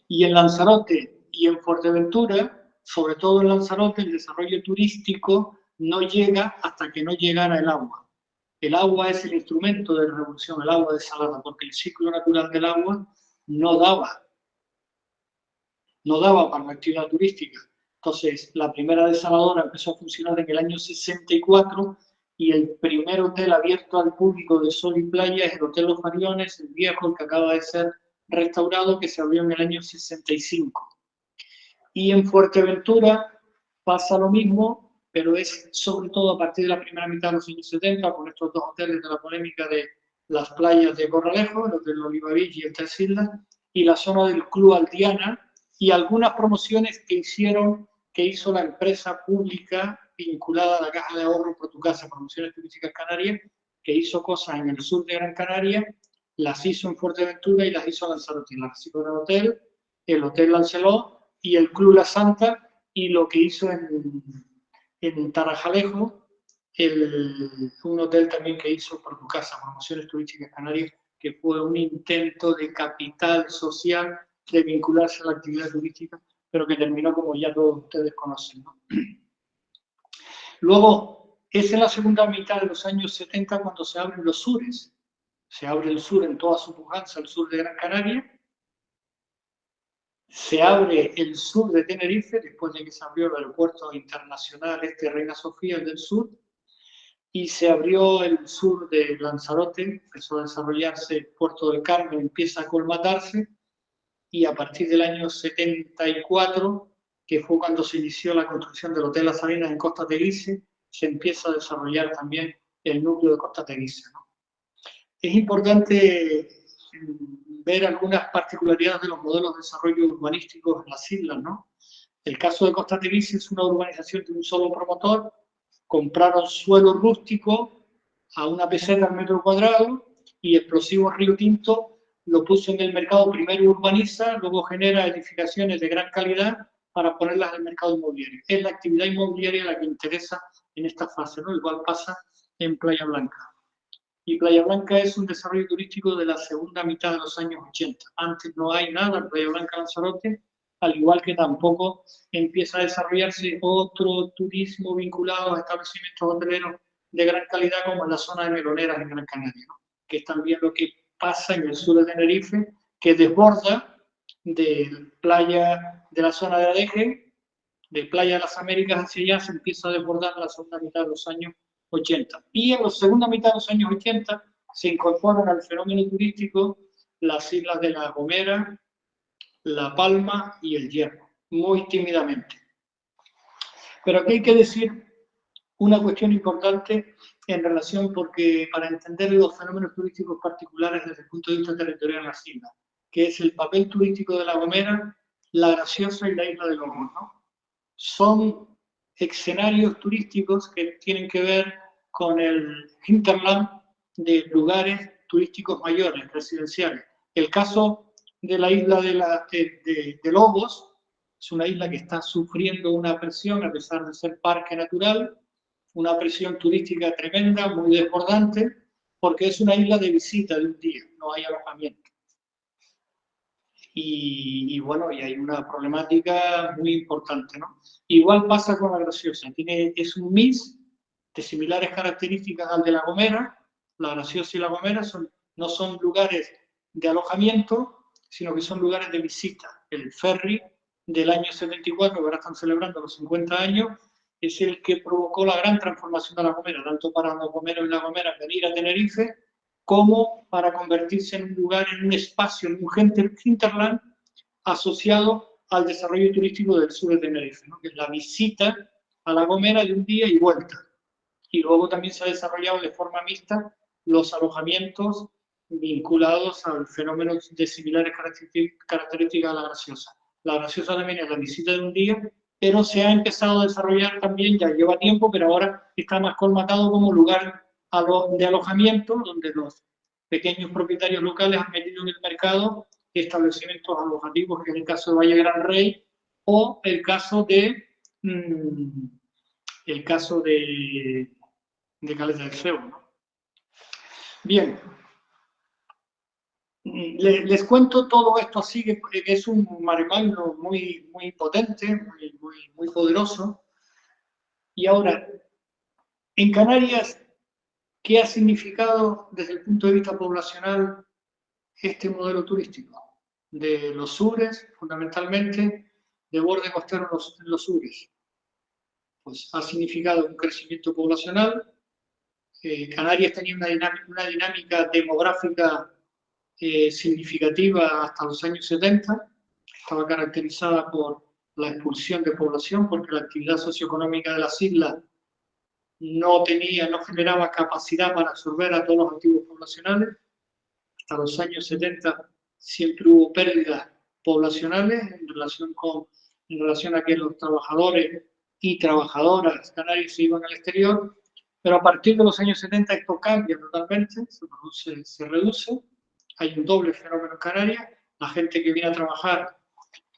A: Y en Lanzarote y en Fuerteventura, sobre todo en Lanzarote, el desarrollo turístico no llega hasta que no llegara el agua. El agua es el instrumento de revolución, el agua desalada, porque el ciclo natural del agua no daba para la actividad turística. Entonces, la primera desaladora empezó a funcionar en el año 64 y el primer hotel abierto al público de sol y playa es el Hotel Los Mariones, el viejo, que acaba de ser restaurado, que se abrió en el año 65. Y en Fuerteventura pasa lo mismo, pero es sobre todo a partir de la primera mitad de los años 70, con estos dos hoteles de la polémica de las playas de Corralejo, el Hotel Oliva Beach y el Tres Islas, y la zona del Club Aldiana, y algunas promociones que hizo la empresa pública vinculada a la Caja de Ahorro Por Tu Casa, Promociones Turísticas Canarias, que hizo cosas en el sur de Gran Canaria, las hizo en Fuerteventura y las hizo en Lanzarote. Las hizo en el Hotel Lancelot y el Club La Santa, y lo que hizo en Tarajalejo, un hotel también que hizo Por Tu Casa, Promociones Turísticas Canarias, que fue un intento de capital social de vincularse a la actividad turística, pero que terminó como ya todos ustedes conocen, ¿no? Luego, es en la segunda mitad de los años 70 cuando se abren los sures. Se abre el sur en toda su pujanza, el sur de Gran Canaria. Se abre el sur de Tenerife, después de que se abrió el aeropuerto internacional Reina Sofía del sur, y se abrió el sur de Lanzarote, empezó a desarrollarse, Puerto del Carmen empieza a colmatarse, y a partir del año 74, que fue cuando se inició la construcción del Hotel Las Arenas en Costa Teguise, se empieza a desarrollar también el núcleo de Costa Teguise, ¿no? Es importante ver algunas particularidades de los modelos de desarrollo urbanísticos en las islas, ¿no? El caso de Costa Teguise es una urbanización de un solo promotor. Compraron suelo rústico a una peseta al metro cuadrado y Explosivos Río Tinto lo puso en el mercado, primero urbaniza, luego genera edificaciones de gran calidad para ponerlas en el mercado inmobiliario. Es la actividad inmobiliaria la que interesa en esta fase, ¿no? Igual pasa en Playa Blanca. Y Playa Blanca es un desarrollo turístico de la segunda mitad de los años 80. Antes no hay nada en Playa Blanca, Lanzarote, al igual que tampoco empieza a desarrollarse otro turismo vinculado a establecimientos hoteleros de gran calidad como en la zona de Meloneras en Gran Canaria, ¿no? Que es también lo que pasa en el sur de Tenerife, que desborda de playa de la zona de Adeje, de Playa de las Américas hacia allá, se empieza a desbordar en la segunda mitad de los años 80. Y en la segunda mitad de los años 80 se incorporan al fenómeno turístico las islas de La Gomera, La Palma y El Hierro, muy tímidamente. Pero aquí hay que decir una cuestión importante en relación, porque para entender los fenómenos turísticos particulares desde el punto de vista territorial en las islas, que es el papel turístico de La Gomera, La Graciosa y la Isla de Lobos, ¿no? Son escenarios turísticos que tienen que ver con el hinterland de lugares turísticos mayores, residenciales. El caso de la isla de Lobos es una isla que está sufriendo una presión, a pesar de ser parque natural, una presión turística tremenda, muy desbordante, porque es una isla de visita de un día, no hay alojamiento. Y bueno, y hay una problemática muy importante, ¿no? Igual pasa con La Graciosa, es un mix de similares características al de La Gomera. La Graciosa y La Gomera no son lugares de alojamiento, sino que son lugares de visita. El ferry del año 74, que ahora están celebrando los 50 años, es el que provocó la gran transformación de La Gomera, tanto para los gomeros y La Gomera venir a Tenerife, como para convertirse en un lugar, en un espacio, en un hinterland asociado al desarrollo turístico del sur de Tenerife, ¿no? Que es la visita a La Gomera de un día y vuelta. Y luego también se ha desarrollado de forma mixta los alojamientos vinculados al fenómeno de similares características a La Graciosa. La Graciosa también es la visita de un día, pero se ha empezado a desarrollar también, ya lleva tiempo, pero ahora está más colmatado como lugar de alojamiento, donde los pequeños propietarios locales han metido en el mercado establecimientos alojativos, que es el caso de Valle Gran Rey, o el caso de Caleta del Cebo, ¿no? Bien, les cuento todo esto así, que es un maremagno muy, muy potente, muy poderoso. Y ahora, en Canarias, ¿qué ha significado desde el punto de vista poblacional este modelo turístico? De los sures, fundamentalmente, de borde costero en los sures. Pues ha significado un crecimiento poblacional. Canarias tenía una dinámica demográfica significativa hasta los años 70. Estaba caracterizada por la expulsión de población, porque la actividad socioeconómica de las islas no generaba capacidad para absorber a todos los activos poblacionales. Hasta los años 70 siempre hubo pérdidas poblacionales en relación a que los trabajadores y trabajadoras canarios se iban al exterior, pero a partir de los años 70 esto cambia totalmente, se reduce, hay un doble fenómeno en Canarias, la gente que viene a trabajar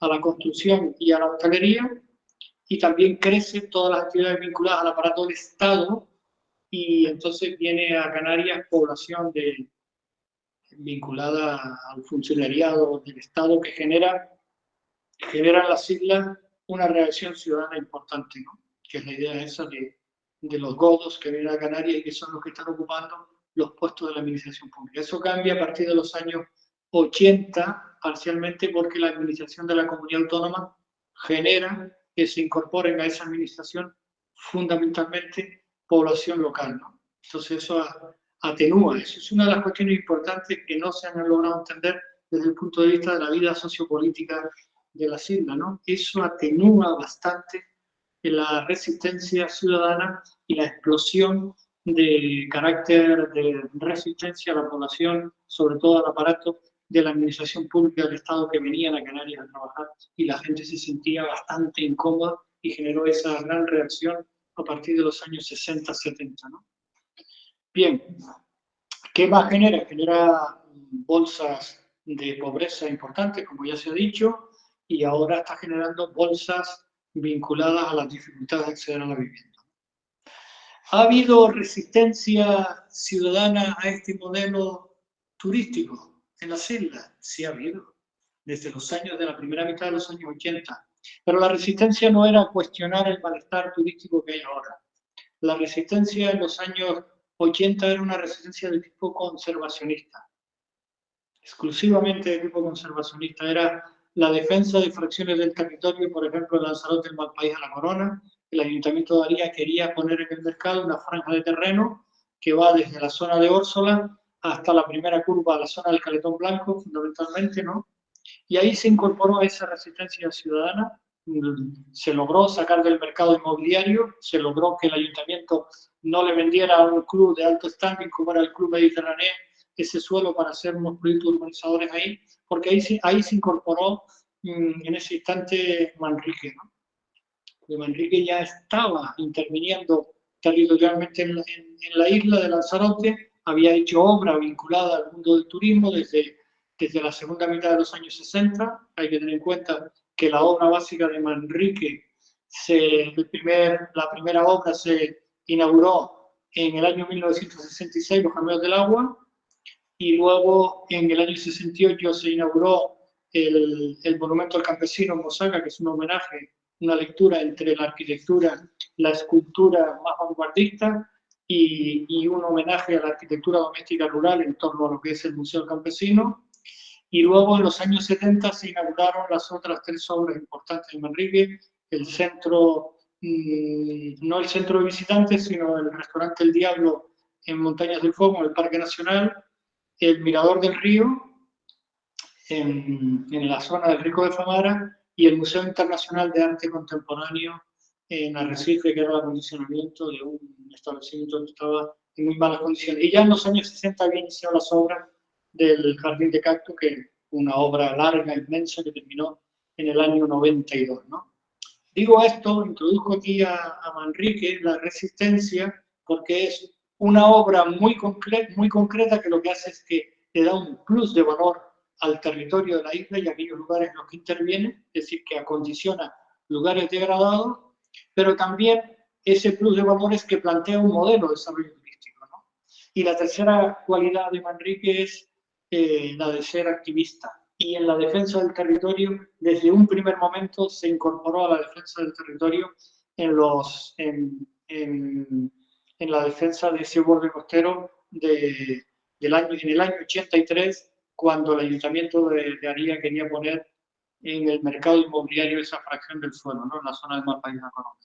A: a la construcción y a la hostelería, y también crecen todas las actividades vinculadas al aparato del Estado, y entonces viene a Canarias población vinculada al funcionariado del Estado que generan las islas una reacción ciudadana importante, ¿no? Que es la idea esa de los godos que vienen a Canarias y que son los que están ocupando los puestos de la administración pública. Eso cambia a partir de los años 80, parcialmente porque la administración de la comunidad autónoma genera que se incorporen a esa administración fundamentalmente población local, ¿no? Entonces eso atenúa, eso es una de las cuestiones importantes que no se han logrado entender desde el punto de vista de la vida sociopolítica de las islas, ¿no? Eso atenúa bastante la resistencia ciudadana y la explosión de carácter de resistencia a la población, sobre todo al aparato de la administración pública del Estado que venían a Canarias a trabajar y la gente se sentía bastante incómoda y generó esa gran reacción a partir de los años 60-70, ¿no? Bien, ¿qué más genera? Genera bolsas de pobreza importantes, como ya se ha dicho, y ahora está generando bolsas vinculadas a las dificultades de acceder a la vivienda. ¿Ha habido resistencia ciudadana a este modelo turístico en las islas? Sí ha habido, desde los años de la primera mitad de los años 80. Pero la resistencia no era cuestionar el malestar turístico que hay ahora. La resistencia en los años 80 era una resistencia de tipo conservacionista, exclusivamente de tipo conservacionista. Era la defensa de fracciones del territorio, por ejemplo, el Lanzarote, el Malpaís, a la Corona. El Ayuntamiento de Aría quería poner en el mercado una franja de terreno que va desde la zona de Órsola hasta la primera curva, a la zona del Caletón Blanco, fundamentalmente, ¿no? Y ahí se incorporó a esa resistencia ciudadana, se logró sacar del mercado inmobiliario, se logró que el ayuntamiento no le vendiera a un club de alto standing como era el Club Mediterráneo ese suelo para hacer unos proyectos urbanizadores ahí, porque ahí se incorporó en ese instante Manrique, ¿no? Porque Manrique ya estaba interviniendo territorialmente en la isla de Lanzarote, había hecho obra vinculada al mundo del turismo desde la segunda mitad de los años 60. Hay que tener en cuenta que la obra básica de Manrique, la primera obra se inauguró en el año 1966, los Cameos del Agua, y luego en el año 68 se inauguró el Monumento al Campesino en Mosaga, que es un homenaje, una lectura entre la arquitectura, la escultura más vanguardista y un homenaje a la arquitectura doméstica rural en torno a lo que es el Museo Campesino. Y luego en los años 70 se inauguraron las otras tres obras importantes de Manrique, el centro, no el centro de visitantes, sino el restaurante El Diablo en Montañas del Fuego, en el Parque Nacional, el Mirador del Río, en la zona del Rico de Famara, y el Museo Internacional de Arte Contemporáneo en Arrecife, que era el acondicionamiento de un establecimiento que estaba en muy malas condiciones. Y ya en los años 60 había iniciado las obras del Jardín de Cactus, que es una obra larga, inmensa, que terminó en el año 92, ¿no? Digo esto, introduzco aquí a Manrique, la resistencia, porque es una obra muy concreta que lo que hace es que le da un plus de valor al territorio de la isla y a aquellos lugares en los que interviene, es decir, que acondiciona lugares degradados, pero también ese plus de valor es que plantea un modelo de desarrollo turístico, ¿no? Y la tercera cualidad de Manrique es la de ser activista. Y en la defensa del territorio, desde un primer momento se incorporó a la defensa del territorio en la defensa de ese borde costero en el año 83, cuando el Ayuntamiento de Aría quería poner en el mercado inmobiliario esa fracción del suelo, ¿no? En la zona del Malpaís de la Corona.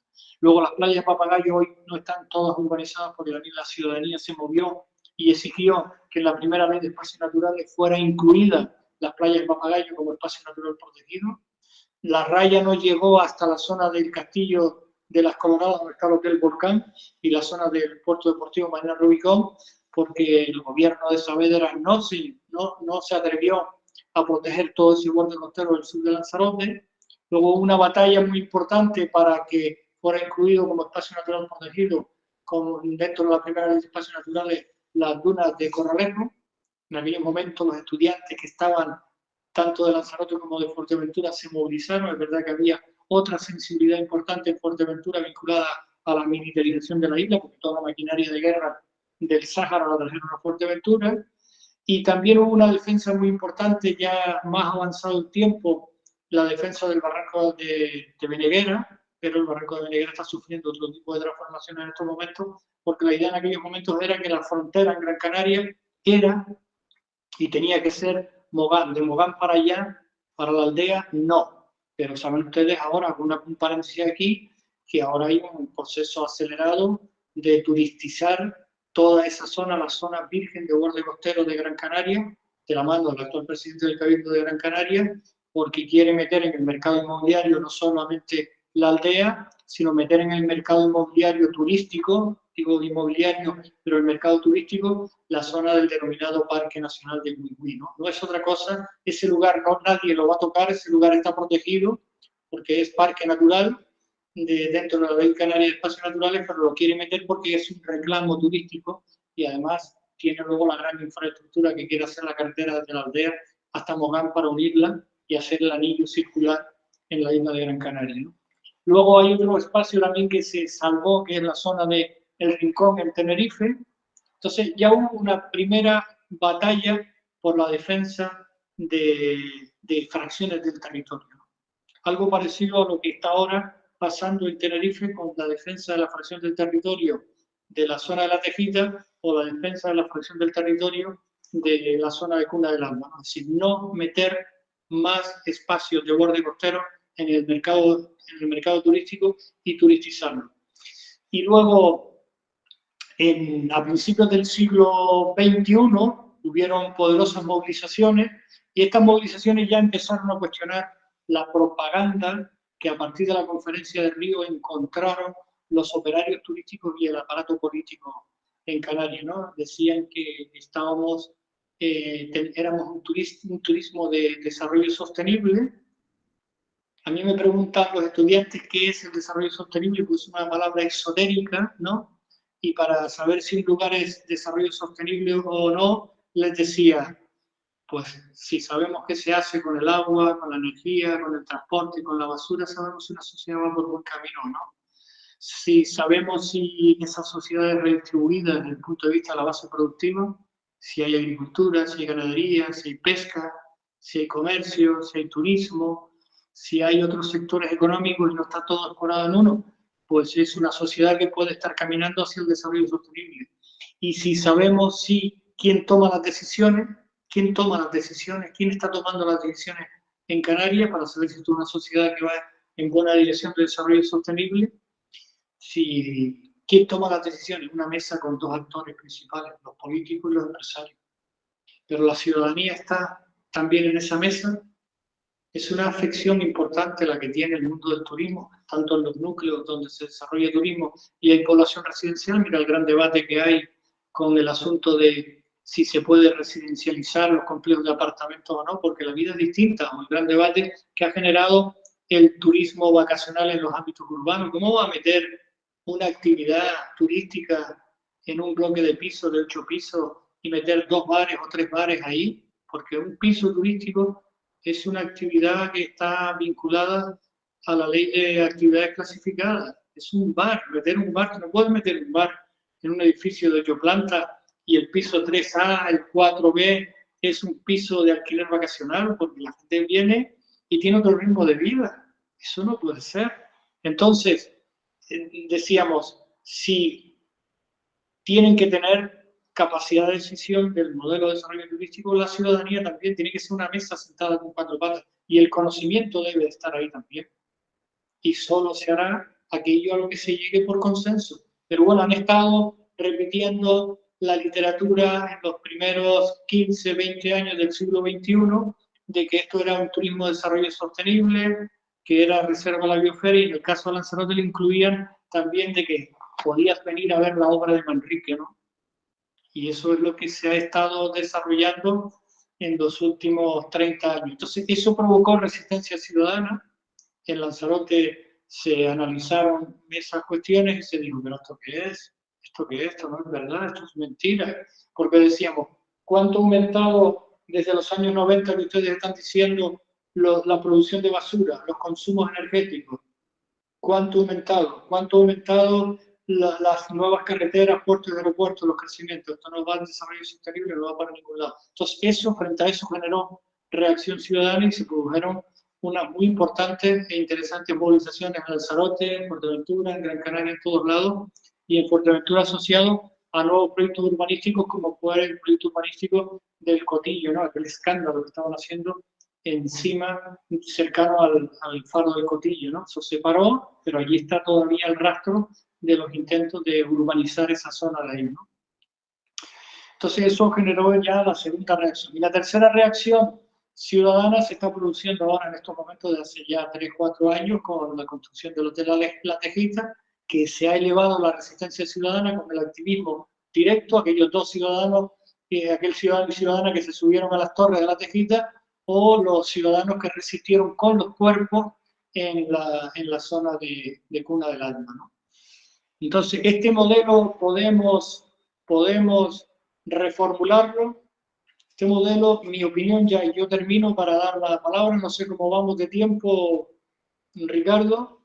A: Luego las playas de Papagayo hoy no están todas urbanizadas porque la ciudadanía se movió y exigió que en la primera ley de espacios naturales fuera incluida las playas de Papagayo como espacio natural protegido. La raya no llegó hasta la zona del Castillo de las Coloradas, donde está el Hotel Volcán, y la zona del Puerto Deportivo Marina Rubicón, porque el gobierno de Saavedra no se atrevió a proteger todo ese borde costero del sur de Lanzarote. Luego hubo una batalla muy importante para que fuera incluido como espacio natural protegido, dentro de la primera ley de espacios naturales, las dunas de Corralejo. En aquellos momentos los estudiantes que estaban tanto de Lanzarote como de Fuerteventura se movilizaron. Es verdad que había otra sensibilidad importante en Fuerteventura vinculada a la militarización de la isla, porque toda la maquinaria de guerra del Sáhara la trajeron a Fuerteventura. Y también hubo una defensa muy importante, ya más avanzado el tiempo, la defensa del barranco de Beneguera, pero el barranco de Beneguera está sufriendo otro tipo de transformación en estos momentos, porque la idea en aquellos momentos era que la frontera en Gran Canaria era y tenía que ser Mogán, de Mogán para allá, para la aldea, no. Pero saben ustedes ahora, un paréntesis aquí, que ahora hay un proceso acelerado de turistizar toda esa zona, la zona virgen de borde costero de Gran Canaria, de la mano del actual presidente del Cabildo de Gran Canaria, porque quiere meter en el mercado inmobiliario no solamente la aldea, sino meter en el mercado inmobiliario turístico, digo inmobiliario, pero el mercado turístico, la zona del denominado Parque Nacional del Huigüí, ¿no? No es otra cosa, ese lugar no nadie lo va a tocar, ese lugar está protegido porque es parque natural dentro de la Ley Canaria de Espacios Naturales, pero lo quiere meter porque es un reclamo turístico y además tiene luego la gran infraestructura que quiere hacer la carretera desde la aldea hasta Mogán para unirla y hacer el anillo circular en la isla de Gran Canaria, ¿no? Luego hay otro espacio también que se salvó, que es la zona de El Rincón en Tenerife. Entonces ya hubo una primera batalla por la defensa de fracciones del territorio. Algo parecido a lo que está ahora pasando en Tenerife con la defensa de la fracción del territorio de la zona de la Tejita o la defensa de la fracción del territorio de la zona de Cuna del Alma. Es decir, no meter más espacios de borde costero en el mercado turístico y turistizarlo. Y luego, a principios del siglo XXI, hubieron poderosas movilizaciones y estas movilizaciones ya empezaron a cuestionar la propaganda que a partir de la conferencia de Río encontraron los operarios turísticos y el aparato político en Canarias, ¿no? Decían que éramos un turismo de desarrollo sostenible. A mí me preguntan los estudiantes qué es el desarrollo sostenible, pues es una palabra esotérica, ¿no? Y para saber si un lugar es desarrollo sostenible o no, les decía, pues si sabemos qué se hace con el agua, con la energía, con el transporte, con la basura, sabemos si una sociedad va por buen camino o no. Si sabemos si esa sociedad es redistribuida desde el punto de vista de la base productiva, si hay agricultura, si hay ganadería, si hay pesca, si hay comercio, si hay turismo, si hay otros sectores económicos y no está todo escorado en uno, pues es una sociedad que puede estar caminando hacia el desarrollo sostenible. Y si sabemos quién toma las decisiones, quién está tomando las decisiones en Canarias para saber si es una sociedad que va en buena dirección de desarrollo sostenible, quién toma las decisiones, una mesa con dos actores principales, los políticos y los empresarios. Pero la ciudadanía está también en esa mesa. Es una afección importante la que tiene el mundo del turismo, tanto en los núcleos donde se desarrolla turismo y hay población residencial. Mira el gran debate que hay con el asunto de si se puede residencializar los complejos de apartamentos o no, porque la vida es distinta. El gran debate que ha generado el turismo vacacional en los ámbitos urbanos. ¿Cómo va a meter una actividad turística en un bloque de pisos, de 8 pisos, y meter 2 bares o 3 bares ahí? Porque un piso turístico es una actividad que está vinculada a la ley de actividades clasificadas. Es un bar, meter un bar, no puedes meter un bar en un edificio de 8 plantas y el piso 3A, el 4B es un piso de alquiler vacacional, porque la gente viene y tiene otro ritmo de vida. Eso no puede ser. Entonces, decíamos, si tienen que tener capacidad de decisión del modelo de desarrollo turístico, la ciudadanía también tiene que ser una mesa sentada con 4 patas y el conocimiento debe estar ahí también. Y solo se hará aquello a lo que se llegue por consenso. Pero bueno, han estado repitiendo la literatura en los primeros 15, 20 años del siglo XXI, de que esto era un turismo de desarrollo sostenible, que era reserva a la biosfera, y en el caso de Lanzarote le incluían también de que podías venir a ver la obra de Manrique, ¿no? Y eso es lo que se ha estado desarrollando en los últimos 30 años. Entonces, eso provocó resistencia ciudadana. En Lanzarote se analizaron esas cuestiones y se dijo, pero ¿esto qué es? ¿Esto qué es? Esto no es verdad, esto es mentira. Porque decíamos, ¿cuánto ha aumentado desde los años 90 que ustedes están diciendo la producción de basura, los consumos energéticos? ¿Cuánto ha aumentado? ¿Cuánto ha aumentado las nuevas carreteras, puertos y aeropuertos, los crecimientos. Esto no va al desarrollo sostenible, no va para ningún lado. Entonces, frente a eso generó reacción ciudadana y se produjeron unas muy importantes e interesantes movilizaciones en Lanzarote, en Fuerteventura, en Gran Canaria, en todos lados, y en Fuerteventura asociado a nuevos proyectos urbanísticos, como fue el proyecto urbanístico del Cotillo, ¿no? Aquel escándalo que estaban haciendo encima, cercano al faro del Cotillo, ¿no? Eso se paró, pero allí está todavía el rastro de los intentos de urbanizar esa zona de ahí, ¿no? Entonces eso generó ya la segunda reacción. Y la tercera reacción ciudadana se está produciendo ahora en estos momentos de hace ya 3 o 4 años con la construcción del Hotel La Tejita, que se ha elevado la resistencia ciudadana con el activismo directo, aquellos dos ciudadanos, aquel ciudadano y ciudadana que se subieron a las torres de La Tejita, o los ciudadanos que resistieron con los cuerpos en la zona de Cuna del Alma, ¿no? Entonces, este modelo podemos reformularlo. Este modelo, mi opinión, ya yo termino para dar la palabra, no sé cómo vamos de tiempo, Ricardo.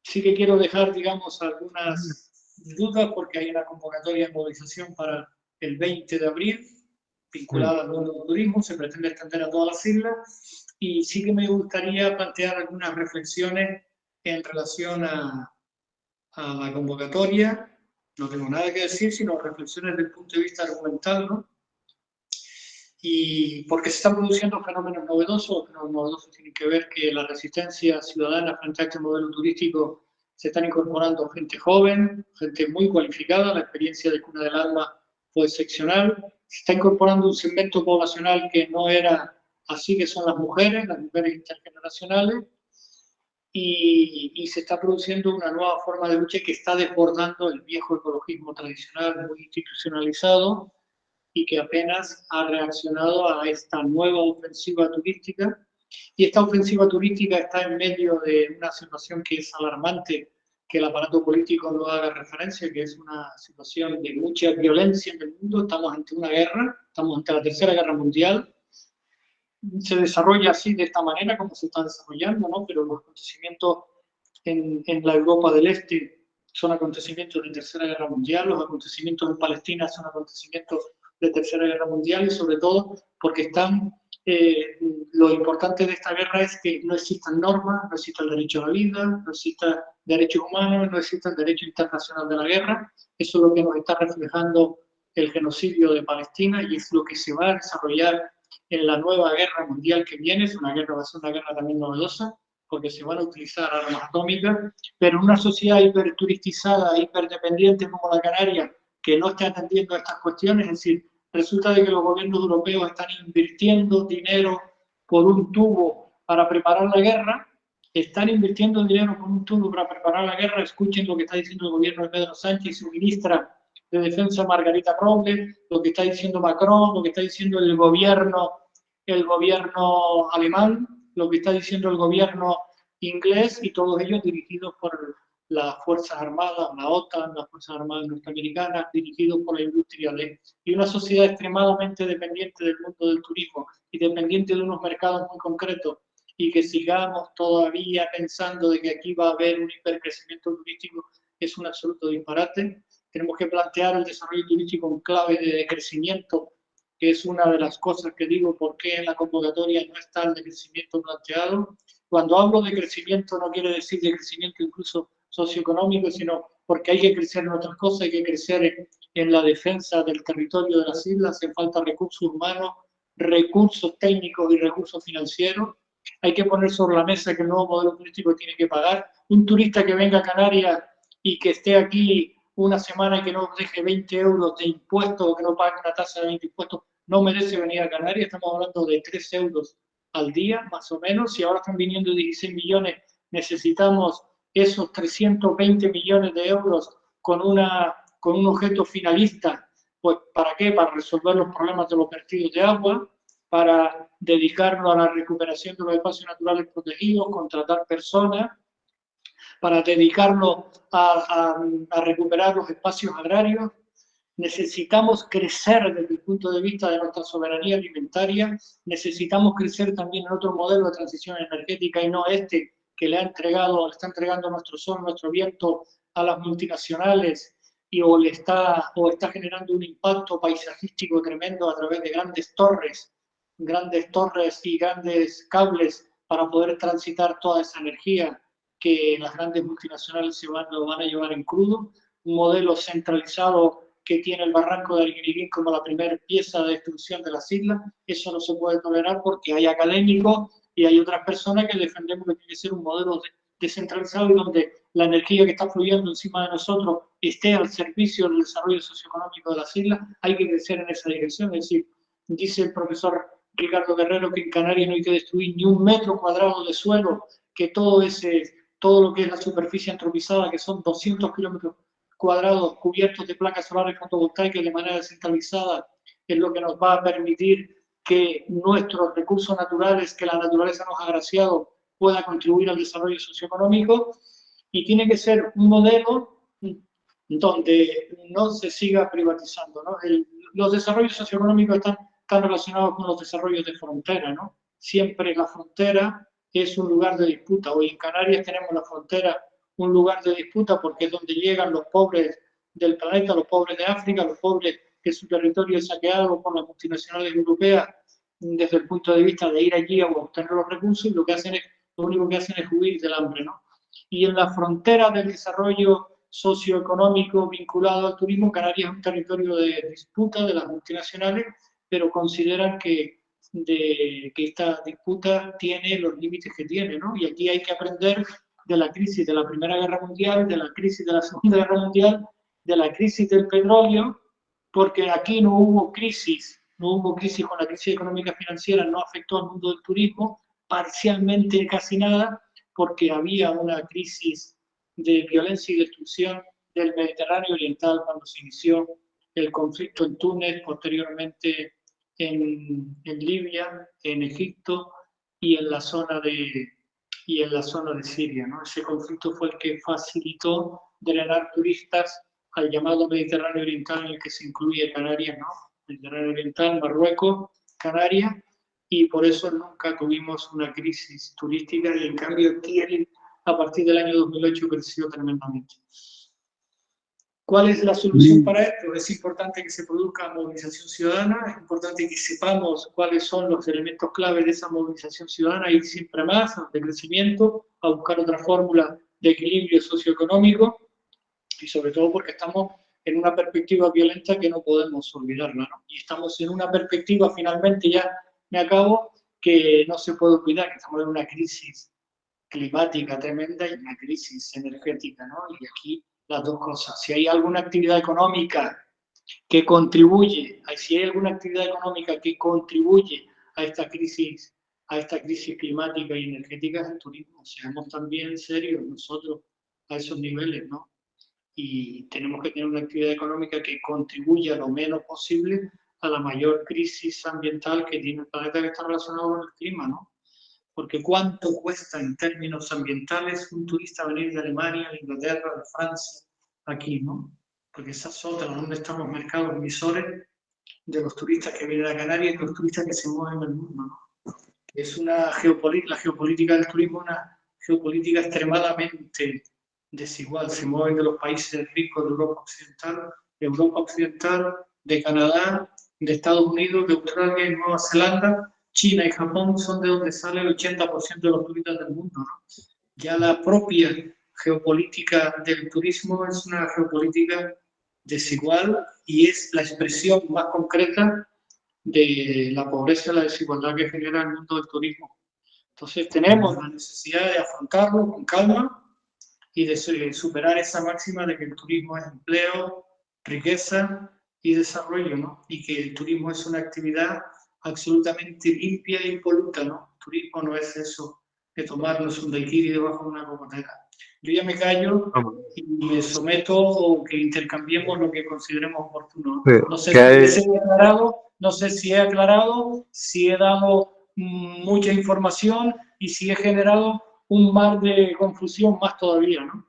A: Sí que quiero dejar, digamos, algunas dudas porque hay una convocatoria de movilización para el 20 de abril, vinculada al mundo del turismo, se pretende extender a todas las islas, y sí que me gustaría plantear algunas reflexiones en relación a la convocatoria. No tengo nada que decir, sino reflexiones desde el punto de vista argumental, ¿no? Y porque se están produciendo fenómenos novedosos. Fenómenos novedosos tienen que ver que la resistencia ciudadana frente a este modelo turístico se están incorporando gente joven, gente muy cualificada. La experiencia de Cuna del Alma fue excepcional. Se está incorporando un segmento poblacional que no era así, que son las mujeres intergeneracionales. Y se está produciendo una nueva forma de lucha que está desbordando el viejo ecologismo tradicional, muy institucionalizado, y que apenas ha reaccionado a esta nueva ofensiva turística. Y esta ofensiva turística está en medio de una situación que es alarmante, que el aparato político no haga referencia, que es una situación de mucha violencia en el mundo. Estamos ante una guerra, estamos ante la Tercera Guerra Mundial. Se desarrolla así, de esta manera, como se está desarrollando, ¿no? Pero los acontecimientos en la Europa del Este son acontecimientos de Tercera Guerra Mundial, los acontecimientos en Palestina son acontecimientos de Tercera Guerra Mundial, y sobre todo porque están, lo importante de esta guerra es que no existan normas, no exista el derecho a la vida, no exista derechos humanos, no exista el derecho internacional de la guerra. Eso es lo que nos está reflejando el genocidio de Palestina, y es lo que se va a desarrollar en la nueva guerra mundial que viene. Es una guerra, va a ser una guerra también novedosa, porque se van a utilizar armas atómicas, pero en una sociedad hiperturistizada, hiperdependiente como la Canaria, que no esté atendiendo a estas cuestiones. Es decir, resulta de que los gobiernos europeos están invirtiendo dinero por un tubo para preparar la guerra, están invirtiendo dinero por un tubo para preparar la guerra. Escuchen lo que está diciendo el gobierno de Pedro Sánchez y su ministra de Defensa, Margarita Robles, lo que está diciendo Macron, lo que está diciendo el gobierno alemán, lo que está diciendo el gobierno inglés, y todos ellos dirigidos por las Fuerzas Armadas, la OTAN, las Fuerzas Armadas norteamericanas, dirigidos por la industria y una sociedad extremadamente dependiente del mundo del turismo y dependiente de unos mercados muy concretos, y que sigamos todavía pensando de que aquí va a haber un hipercrecimiento turístico es un absoluto disparate. Tenemos que plantear el desarrollo turístico en clave de crecimiento, que es una de las cosas que digo, por qué en la convocatoria no está el de crecimiento planteado. Cuando hablo de crecimiento no quiere decir de crecimiento incluso socioeconómico, sino porque hay que crecer en otras cosas, hay que crecer en la defensa del territorio de las islas, hace falta recursos humanos, recursos técnicos y recursos financieros. Hay que poner sobre la mesa que el nuevo modelo turístico tiene que pagar. Un turista que venga a Canarias y que esté aquí una semana y que no deje 20 euros de impuestos, o que no pague una tasa de 20 impuestos, no merece venir a Canarias. Estamos hablando de 3 euros al día, más o menos. Si ahora están viniendo 16 millones, necesitamos esos 320 millones de euros con un objeto finalista. Pues, ¿para qué? Para resolver los problemas de los vertidos de agua, para dedicarlo a la recuperación de los espacios naturales protegidos, contratar personas, para dedicarlo a recuperar los espacios agrarios. Necesitamos crecer desde el punto de vista de nuestra soberanía alimentaria, necesitamos crecer también en otro modelo de transición energética, y no este que le está entregando nuestro sol, nuestro viento a las multinacionales o está generando un impacto paisajístico tremendo a través de grandes torres y grandes cables para poder transitar toda esa energía que las grandes multinacionales lo van a llevar en crudo. Un modelo centralizado que tiene el barranco de Arguineguín como la primera pieza de destrucción de las islas. Eso no se puede tolerar porque hay académicos y hay otras personas que defendemos que tiene que ser un modelo descentralizado y donde la energía que está fluyendo encima de nosotros esté al servicio del desarrollo socioeconómico de las islas. Hay que crecer en esa dirección. Es decir, dice el profesor Ricardo Guerrero que en Canarias no hay que destruir ni 1 metro cuadrado de suelo, que todo lo que es la superficie antropizada, que son 200 kilómetros cuadrados cubiertos de placas solares fotovoltaicas de manera descentralizada, es lo que nos va a permitir que nuestros recursos naturales, que la naturaleza nos ha agraciado, pueda contribuir al desarrollo socioeconómico, y tiene que ser un modelo donde no se siga privatizando, ¿no? Los desarrollos socioeconómicos están relacionados con los desarrollos de frontera, ¿no? Siempre la frontera es un lugar de disputa. Hoy en Canarias tenemos la frontera un lugar de disputa porque es donde llegan los pobres del planeta, los pobres de África, los pobres que su territorio es saqueado por las multinacionales europeas desde el punto de vista de ir allí a obtener los recursos, y lo único que hacen es huir del hambre, ¿no? Y en la frontera del desarrollo socioeconómico vinculado al turismo, Canarias es un territorio de disputa de las multinacionales, pero consideran que esta disputa tiene los límites que tiene, ¿no? Y aquí hay que aprender de la crisis de la Primera Guerra Mundial, de la crisis de la Segunda Guerra Mundial, de la crisis del petróleo, porque aquí no hubo crisis con la crisis económica financiera, no afectó al mundo del turismo, parcialmente casi nada, porque había una crisis de violencia y destrucción del Mediterráneo Oriental cuando se inició el conflicto en Túnez, posteriormente en Libia, en Egipto y en la zona de Siria, ¿no? Ese conflicto fue el que facilitó drenar turistas al llamado Mediterráneo Oriental, en el que se incluye Canarias, ¿no? Mediterráneo Oriental, Marruecos, Canarias, y por eso nunca tuvimos una crisis turística, y en cambio aquí a partir del año 2008 creció tremendamente. ¿Cuál es la solución para esto? Es importante que se produzca movilización ciudadana, es importante que sepamos cuáles son los elementos clave de esa movilización ciudadana, ir siempre más, de crecimiento, a buscar otra fórmula de equilibrio socioeconómico, y sobre todo porque estamos en una perspectiva violenta que no podemos olvidarla, ¿no? Y estamos en una perspectiva, finalmente ya me acabo, que no se puede olvidar, que estamos en una crisis climática tremenda y una crisis energética, ¿no? Y aquí las dos cosas. Si hay alguna actividad económica que contribuye, a esta crisis climática y energética, es el turismo. Seamos también serios nosotros a esos niveles, ¿no? Y tenemos que tener una actividad económica que contribuya lo menos posible a la mayor crisis ambiental que tiene el planeta, que está relacionado con el clima, ¿no? Porque ¿cuánto cuesta en términos ambientales un turista venir de Alemania, de Inglaterra, de Francia, aquí, ¿no? Porque esa es otra, donde están los mercados emisores de los turistas que vienen a Canarias y de los turistas que se mueven en el mundo, ¿no? Es la geopolítica del turismo, una geopolítica extremadamente desigual. Se mueven de los países ricos de Europa Occidental, de Canadá, de Estados Unidos, de Australia y Nueva Zelanda. China y Japón son de donde sale el 80% de los turistas del mundo, ¿no? Ya la propia geopolítica del turismo es una geopolítica desigual y es la expresión más concreta de la pobreza y la desigualdad que genera el mundo del turismo. Entonces tenemos la necesidad de afrontarlo con calma y de superar esa máxima de que el turismo es empleo, riqueza y desarrollo, ¿no? Y que el turismo es una actividad absolutamente limpia e impoluta, ¿no? El turismo no es eso de tomarnos un daiquiri debajo de una cocotera. Yo ya me callo y me someto, o que intercambiemos lo que consideremos oportuno. No sé si he aclarado, si he dado mucha información y si he generado un mar de confusión más todavía, ¿no?